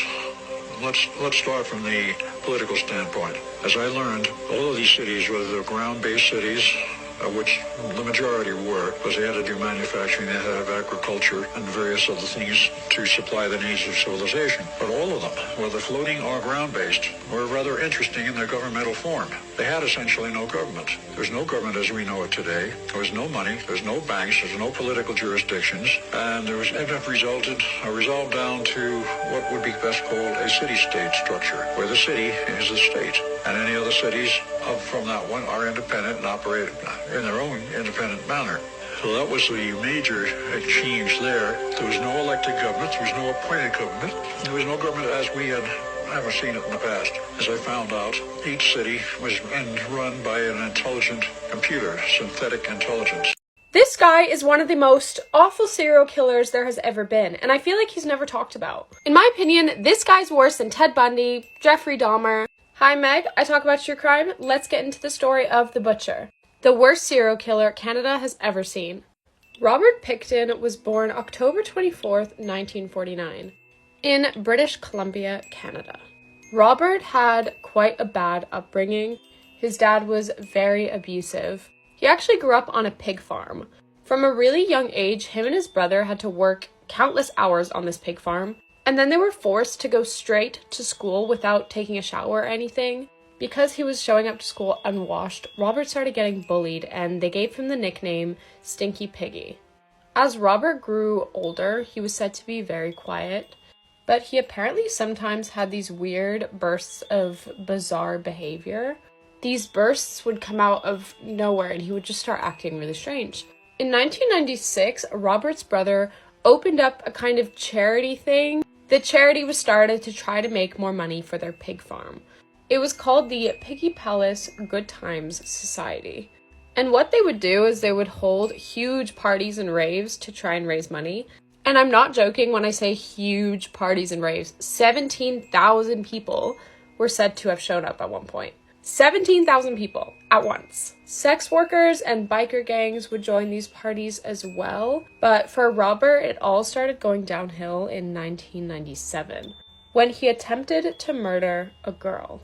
let's start from the political standpoint. As I learned, all of these cities, whether they're ground-based cities, which the majority were, because they had to do manufacturing, they had to have agriculture and various other things to supply the needs of civilization. But all of them, whether floating or ground-based, were rather interesting in their governmental form. They had essentially no government. There was no government as we know it today. There was no money, there was no banks, there was no political jurisdictions, and there was resolved down to what would be best called a city-state structure, where the city is the state, and any other cities from that one are independent and operate in their own independent manner. So that was the major change there. There was no elected government, there was no appointed government, there was no government as we had ever seen it in the past. As I found out, each city was run by an intelligent computer, synthetic intelligence. This guy is one of the most awful serial killers there has ever been, and I feel like he's never talked about. In my opinion, this guy's worse than Ted Bundy, Jeffrey Dahmer. Hi Meg, I talk about true crime. Let's get into the story of the Butcher, the worst serial killer Canada has ever seen. Robert Pickton was born October 24th, 1949, in British Columbia, Canada. Robert had quite a bad upbringing. His dad was very abusive. He actually grew up on a pig farm. From a really young age, him and his brother had to work countless hours on this pig farm, and then they were forced to go straight to school without taking a shower or anything. Because he was showing up to school unwashed, Robert started getting bullied, and they gave him the nickname Stinky Piggy. As Robert grew older, he was said to be very quiet, but he apparently sometimes had these weird bursts of bizarre behavior. These bursts would come out of nowhere, and he would just start acting really strange. In 1996, Robert's brother opened up a kind of charity thing. The charity was started to try to make more money for their pig farm. It was called the Piggy Palace Good Times Society. And what they would do is they would hold huge parties and raves to try and raise money. And I'm not joking when I say huge parties and raves. 17,000 people were said to have shown up at one point. 17,000 people at once. Sex workers and biker gangs would join these parties as well. But for Robert, it all started going downhill in 1997 when he attempted to murder a girl.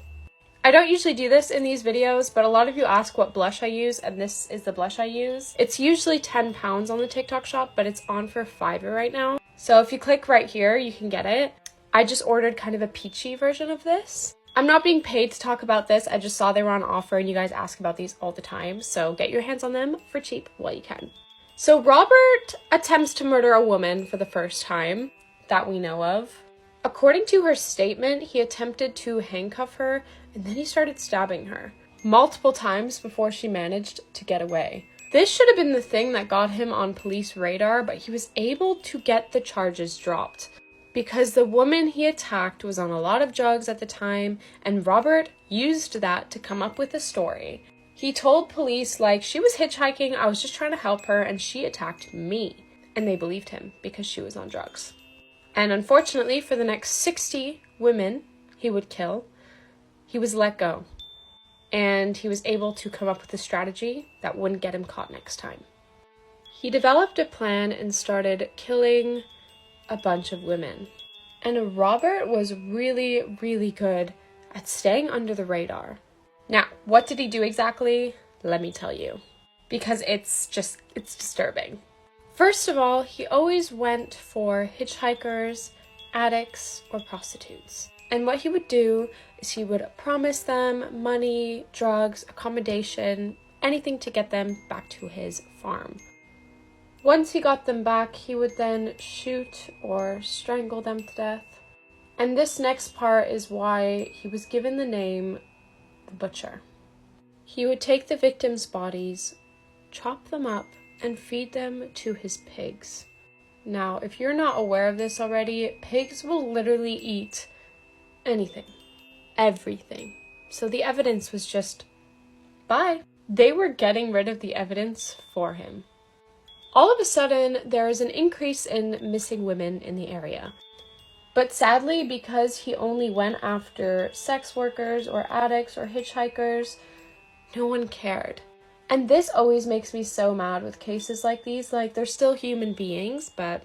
I don't usually do this in these videos, but a lot of you ask what blush I use, and this is the blush I use. It's usually 10 pounds on the TikTok shop, but it's on for $5 right now. So if you click right here, you can get it. I just ordered kind of a peachy version of this. I'm not being paid to talk about this. I just saw they were on offer, and you guys ask about these all the time. So get your hands on them for cheap while you can. So Robert attempts to murder a woman for the first time that we know of. According to her statement, he attempted to handcuff her, and then he started stabbing her multiple times before she managed to get away. This should have been the thing that got him on police radar, but he was able to get the charges dropped because the woman he attacked was on a lot of drugs at the time, and Robert used that to come up with a story. He told police, like, she was hitchhiking, I was just trying to help her, and she attacked me. And they believed him because she was on drugs. And unfortunately, for the next 60 women he would kill, he was let go. And he was able to come up with a strategy that wouldn't get him caught next time. He developed a plan and started killing a bunch of women. And Robert was really, really good at staying under the radar. Now, what did he do exactly? Let me tell you. Because it's disturbing. First of all, he always went for hitchhikers addicts, or prostitutes. And what he would do is he would promise them money, drugs, accommodation, anything to get them back to his farm. Once he got them back, he would then shoot or strangle them to death. And this next part is why he was given the name the Butcher. He would take the victims' bodies, chop them up, and feed them to his pigs. Now, if you're not aware of this already, pigs will literally eat anything, everything. So the evidence was just, bye. They were getting rid of the evidence for him. All of a sudden, there is an increase in missing women in the area. But sadly, because he only went after sex workers or addicts or hitchhikers, no one cared. And this always makes me so mad with cases like these. Like, they're still human beings, but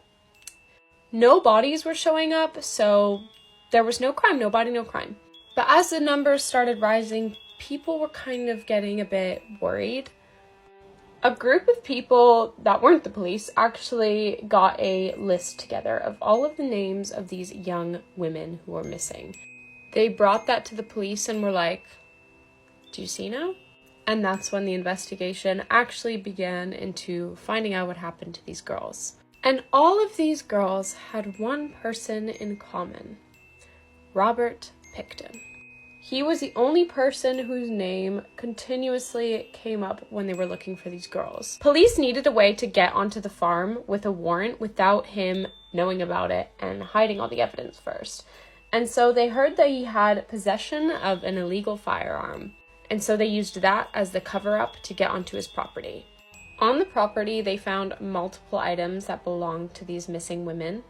no bodies were showing up, so there was no crime, no body, no crime. But as the numbers started rising, people were kind of getting a bit worried. A group of people that weren't the police actually got a list together of all of the names of these young women who were missing. They brought that to the police and were like, do you see now? And that's when the investigation actually began into finding out what happened to these girls. And all of these girls had one person in common: Robert Pickton. He was the only person whose name continuously came up when they were looking for these girls. Police needed a way to get onto the farm with a warrant without him knowing about it and hiding all the evidence first. And so they heard that he had possession of an illegal firearm. And so they used that as the cover-up to get onto his property. On the property, they found multiple items that belonged to these missing women,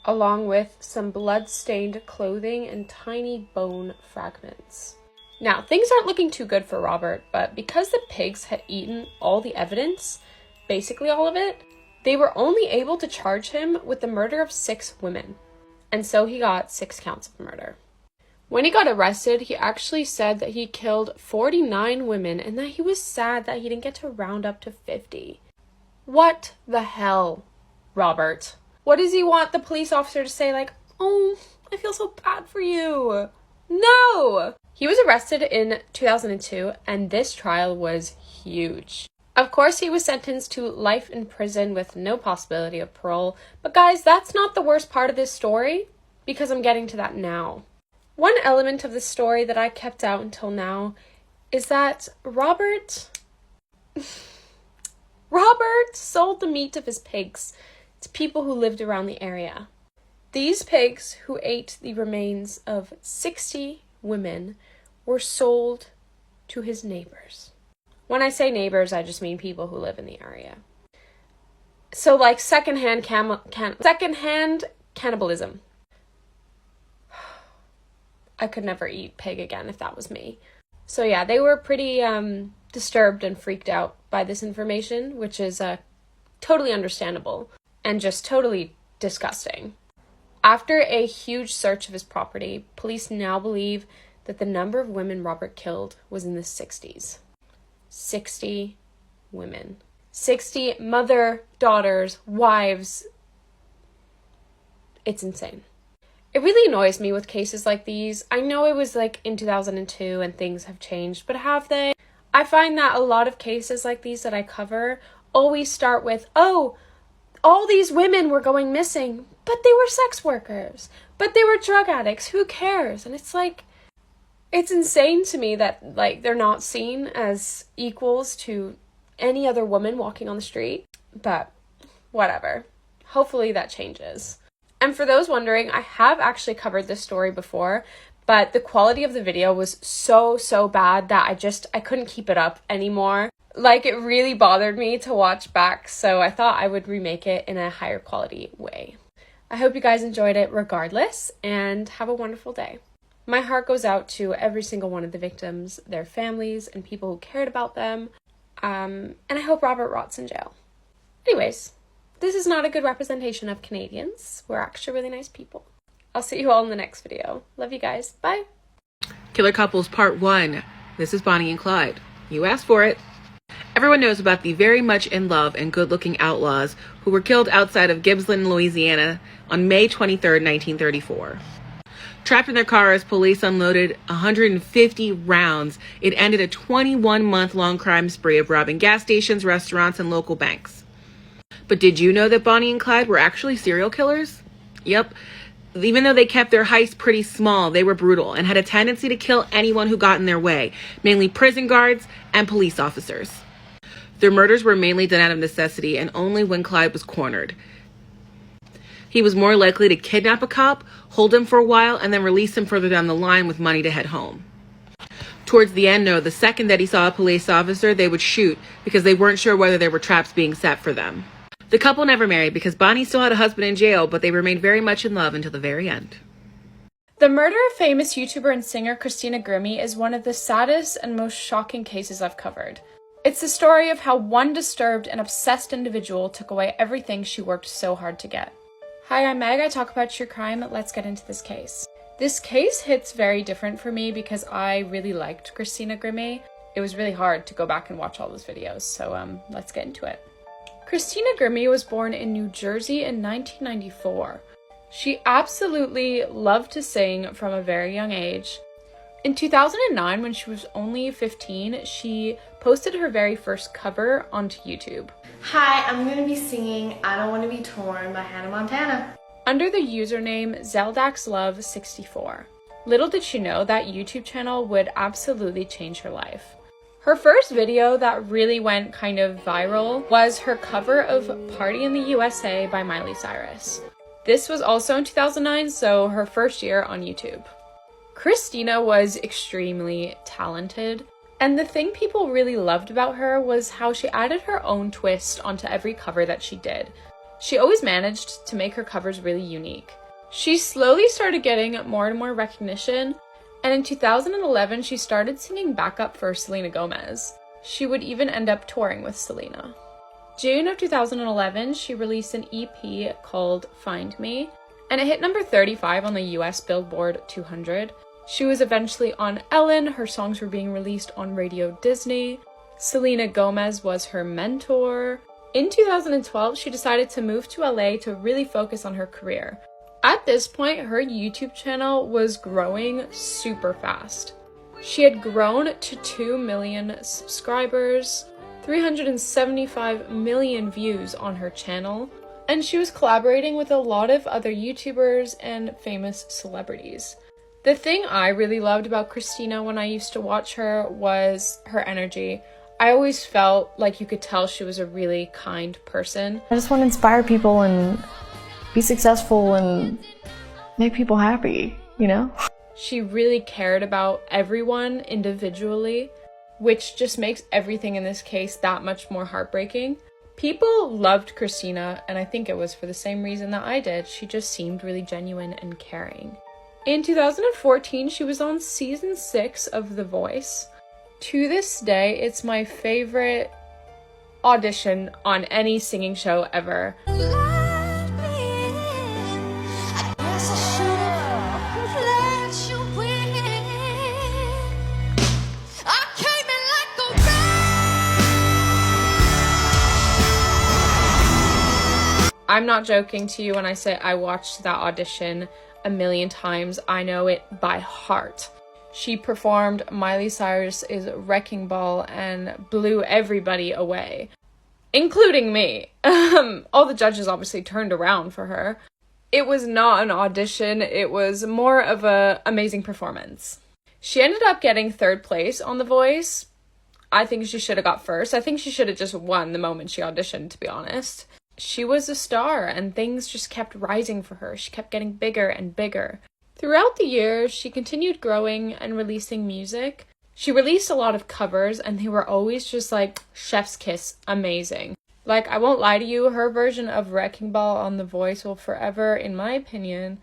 along with some blood-stained clothing and tiny bone fragments. Now, things aren't looking too good for Robert, but because the pigs had eaten all the evidence, basically all of it, they were only able to charge him with the murder of 6 women. And so he got 6 counts of murder. When he got arrested, he actually said that he killed 49 women and that he was sad that he didn't get to round up to 50. What the hell, Robert? What does he want the police officer to say, like, oh, I feel so bad for you? No! He was arrested in 2002, and this trial was huge. Of course, he was sentenced to life in prison with no possibility of parole. But guys, that's not the worst part of this story, because I'm getting to that now. One element of the story that I kept out until now is that Robert sold the meat of his pigs to people who lived around the area. These pigs, who ate the remains of 60 women, were sold to his neighbors. When I say neighbors, I just mean people who live in the area. So like secondhand cannibalism. I could never eat pig again if that was me. So yeah, they were pretty disturbed and freaked out by this information, which is totally understandable and just totally disgusting. After a huge search of his property, police now believe that the number of women Robert killed was in the 60s. 60 women. 60 mother, daughters, wives. It's insane. It really annoys me with cases like these. I know it was like in 2002 and things have changed, but have they? I find that a lot of cases like these that I cover always start with, oh, all these women were going missing, but they were sex workers, but they were drug addicts, who cares? And it's like, it's insane to me that like they're not seen as equals to any other woman walking on the street, but whatever. Hopefully that changes. And for those wondering, I have actually covered this story before, but the quality of the video was so bad that I couldn't keep it up anymore. Like, it really bothered me to watch back, so I thought I would remake it in a higher quality way. I hope you guys enjoyed it regardless, and have a wonderful day. My heart goes out to every single one of the victims, their families, and people who cared about them, and I hope Robert rots in jail. Anyways, this is not a good representation of Canadians. We're actually really nice people. I'll see you all in the next video. Love you guys. Bye. Killer Couples Part 1. This is Bonnie and Clyde. You asked for it. Everyone knows about the very much in love and good-looking outlaws who were killed outside of Gibbsland, Louisiana on May 23, 1934. Trapped in their car as police unloaded 150 rounds, it ended a 21-month-long crime spree of robbing gas stations, restaurants, and local banks. But did you know that Bonnie and Clyde were actually serial killers? Yep. Even though they kept their heists pretty small, they were brutal and had a tendency to kill anyone who got in their way, mainly prison guards and police officers. Their murders were mainly done out of necessity and only when Clyde was cornered. He was more likely to kidnap a cop, hold him for a while, and then release him further down the line with money to head home. Towards the end, though, the second that he saw a police officer, they would shoot because they weren't sure whether there were traps being set for them. The couple never married because Bonnie still had a husband in jail, but they remained very much in love until the very end. The murder of famous YouTuber and singer Christina Grimmie is one of the saddest and most shocking cases I've covered. It's the story of how one disturbed and obsessed individual took away everything she worked so hard to get. Hi, I'm Meg. I talk about true crime. Let's get into this case. This case hits very different for me because I really liked Christina Grimmie. It was really hard to go back and watch all those videos, so let's get into it. Christina Grimmie was born in New Jersey in 1994. She absolutely loved to sing from a very young age. In 2009, when she was only 15, she posted her very first cover onto YouTube. Hi, I'm going to be singing I Don't Want to Be Torn by Hannah Montana, under the username ZeldaxLove64. Little did she know that YouTube channel would absolutely change her life. Her first video that really went kind of viral was her cover of Party in the USA by Miley Cyrus. This was also in 2009, so her first year on YouTube. Christina was extremely talented, and the thing people really loved about her was how she added her own twist onto every cover that she did. She always managed to make her covers really unique. She slowly started getting more and more recognition, and in 2011, she started singing backup for Selena Gomez. She would even end up touring with Selena. June of 2011, she released an EP called Find Me, and it hit number 35 on the US Billboard 200. She was eventually on Ellen, her songs were being released on Radio Disney. Selena Gomez was her mentor. In 2012, she decided to move to LA to really focus on her career. At this point, her YouTube channel was growing super fast. She had grown to 2 million subscribers, 375 million views on her channel, and she was collaborating with a lot of other YouTubers and famous celebrities. The thing I really loved about Christina when I used to watch her was her energy. I always felt like you could tell she was a really kind person. I just want to inspire people and be successful and make people happy, you know? She really cared about everyone individually, which just makes everything in this case that much more heartbreaking. People loved Christina, and I think it was for the same reason that I did. She just seemed really genuine and caring. In 2014, she was on season 6 of The Voice. To this day, it's my favorite audition on any singing show ever. I'm not joking to you when I say I watched that audition a million times. I know it by heart. She performed Miley Cyrus's Wrecking Ball and blew everybody away, including me. All the judges obviously turned around for her. It was not an audition, it was more of an amazing performance. She ended up getting 3rd place on The Voice. I think she should have got 1st. I think she should have just won the moment she auditioned, to be honest. She was a star, and things just kept rising for her. She kept getting bigger and bigger. Throughout the years, she continued growing and releasing music. She released a lot of covers, and they were always just like chef's kiss, amazing. Like, I won't lie to you, her version of Wrecking Ball on The Voice will forever, in my opinion,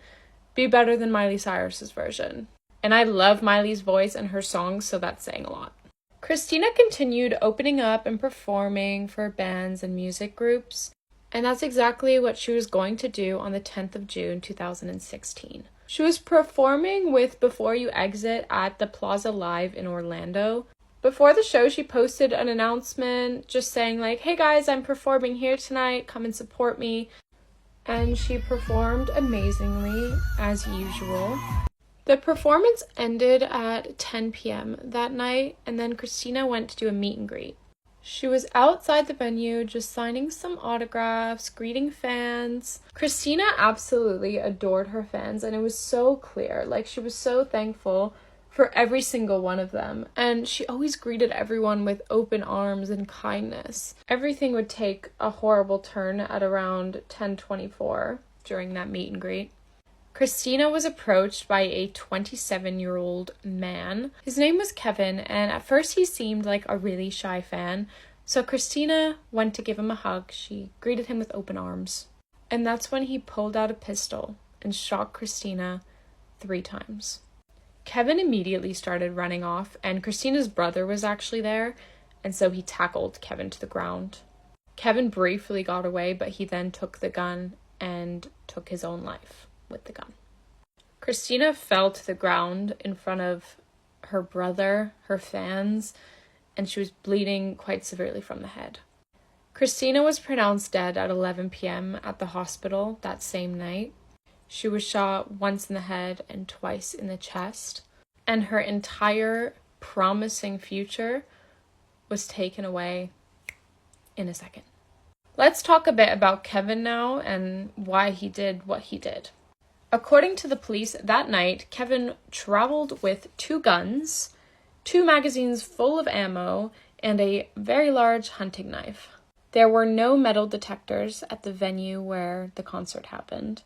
be better than Miley Cyrus's version. And I love Miley's voice and her songs, so that's saying a lot. Christina continued opening up and performing for bands and music groups. And that's exactly what she was going to do on the 10th of June, 2016. She was performing with Before You Exit at the Plaza Live in Orlando. Before the show, she posted an announcement just saying like, hey guys, I'm performing here tonight, come and support me. And she performed amazingly, as usual. The performance ended at 10 p.m. that night, and then Christina went to do a meet and greet. She was outside the venue just signing some autographs, greeting fans. Christina absolutely adored her fans, and it was so clear. Like, she was so thankful for every single one of them, and she always greeted everyone with open arms and kindness. Everything would take a horrible turn at around 10:24 during that meet and greet. Christina was approached by a 27-year-old man. His name was Kevin, and at first he seemed like a really shy fan, so Christina went to give him a hug. She greeted him with open arms, and that's when he pulled out a pistol and shot Christina 3 times. Kevin immediately started running off, and Christina's brother was actually there, and so he tackled Kevin to the ground. Kevin briefly got away, but he then took the gun and took his own life with the gun. Christina fell to the ground in front of her brother, her fans, and she was bleeding quite severely from the head. Christina was pronounced dead at 11 p.m. at the hospital that same night. She was shot once in the head and twice in the chest, and her entire promising future was taken away in a second. Let's talk a bit about Kevin now and why he did what he did. According to the police, that night, Kevin traveled with 2 guns, 2 magazines full of ammo, and a very large hunting knife. There were no metal detectors at the venue where the concert happened.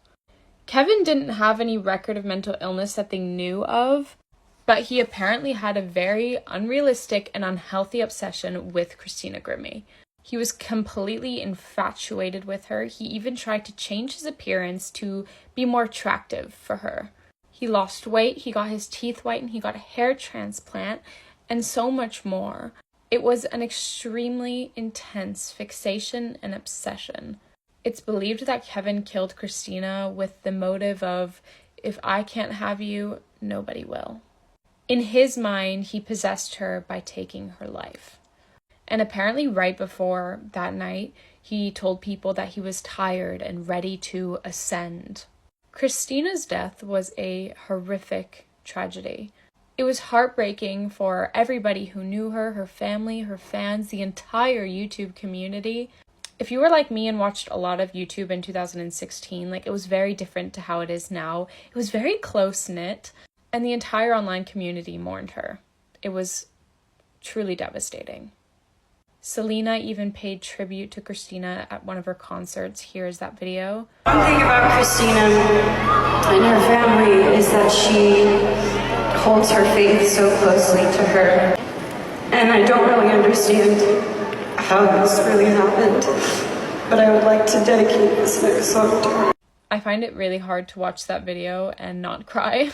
Kevin didn't have any record of mental illness that they knew of, but he apparently had a very unrealistic and unhealthy obsession with Christina Grimmie. He was completely infatuated with her. He even tried to change his appearance to be more attractive for her. He lost weight, he got his teeth whitened, he got a hair transplant, and so much more. It was an extremely intense fixation and obsession. It's believed that Kevin killed Christina with the motive of, if I can't have you, nobody will. In his mind, he possessed her by taking her life. And apparently right before that night, he told people that he was tired and ready to ascend. Christina's death was a horrific tragedy. It was heartbreaking for everybody who knew her, her family, her fans, the entire YouTube community. If you were like me and watched a lot of YouTube in 2016, it was very different to how it is now. It was very close-knit, and the entire online community mourned her. It was truly devastating. Selena even paid tribute to Christina at one of her concerts. Here's that video. One thing about Christina and her family is that she holds her faith so closely to her. And I don't really understand how this really happened, but I would like to dedicate this next song to her. I find it really hard to watch that video and not cry.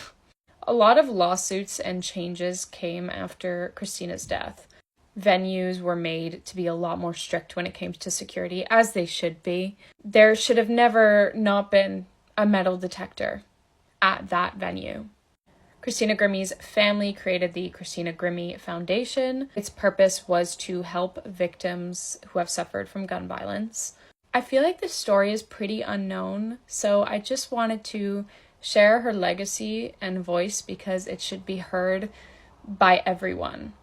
A lot of lawsuits and changes came after Christina's death. Venues were made to be a lot more strict when it came to security, as they should be. There should have never not been a metal detector at that venue. Christina Grimmie's family created the Christina Grimmie Foundation. Its purpose was to help victims who have suffered from gun violence. I feel like this story is pretty unknown, so I just wanted to share her legacy and voice because it should be heard by everyone.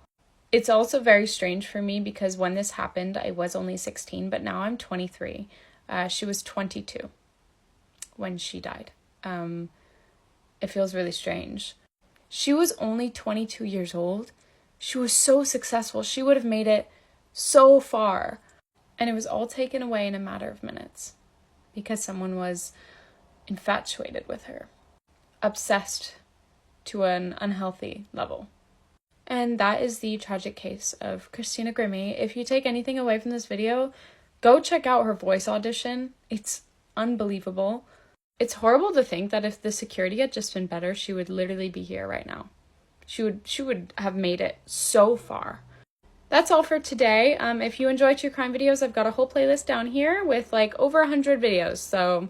It's also very strange for me because when this happened, I was only 16, but now I'm 23. She was 22 when she died. It feels really strange. She was only 22 years old. She was so successful. She would have made it so far. And it was all taken away in a matter of minutes because someone was infatuated with her, obsessed to an unhealthy level. And that is the tragic case of Christina Grimmie. If you take anything away from this video, go check out her voice audition. It's unbelievable. It's horrible to think that if the security had just been better, she would literally be here right now. She would have made it so far. That's all for today. If you enjoy true crime videos, I've got a whole playlist down here with over 100 videos, so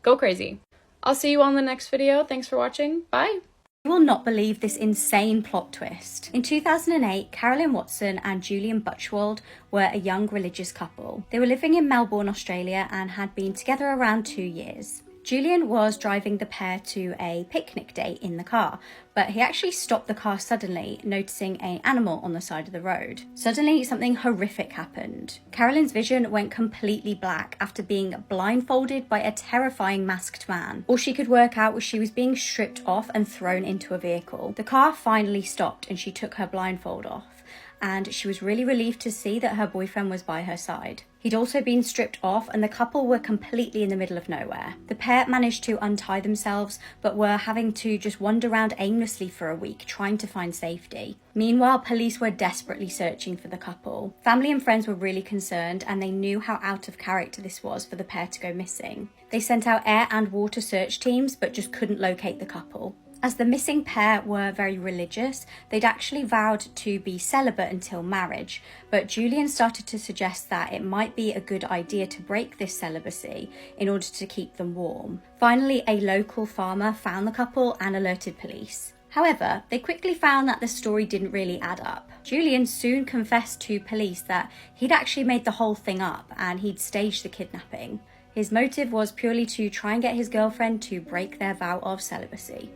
go crazy. I'll see you on the next video. Thanks for watching. Bye! You will not believe this insane plot twist. In 2008, Carolyn Watson and Julian Butchwald were a young religious couple. They were living in Melbourne, Australia, and had been together around 2 years. Julian was driving the pair to a picnic date in the car, but he actually stopped the car suddenly, noticing an animal on the side of the road. Suddenly, something horrific happened. Carolyn's vision went completely black after being blindfolded by a terrifying masked man. All she could work out was she was being stripped off and thrown into a vehicle. The car finally stopped and she took her blindfold off, and she was really relieved to see that her boyfriend was by her side. He'd also been stripped off and the couple were completely in the middle of nowhere. The pair managed to untie themselves, but were having to just wander around aimlessly for a week, trying to find safety. Meanwhile, police were desperately searching for the couple. Family and friends were really concerned, and they knew how out of character this was for the pair to go missing. They sent out air and water search teams, but just couldn't locate the couple. As the missing pair were very religious, they'd actually vowed to be celibate until marriage, but Julian started to suggest that it might be a good idea to break this celibacy in order to keep them warm. Finally, a local farmer found the couple and alerted police. However, they quickly found that the story didn't really add up. Julian soon confessed to police that he'd actually made the whole thing up and he'd staged the kidnapping. His motive was purely to try and get his girlfriend to break their vow of celibacy.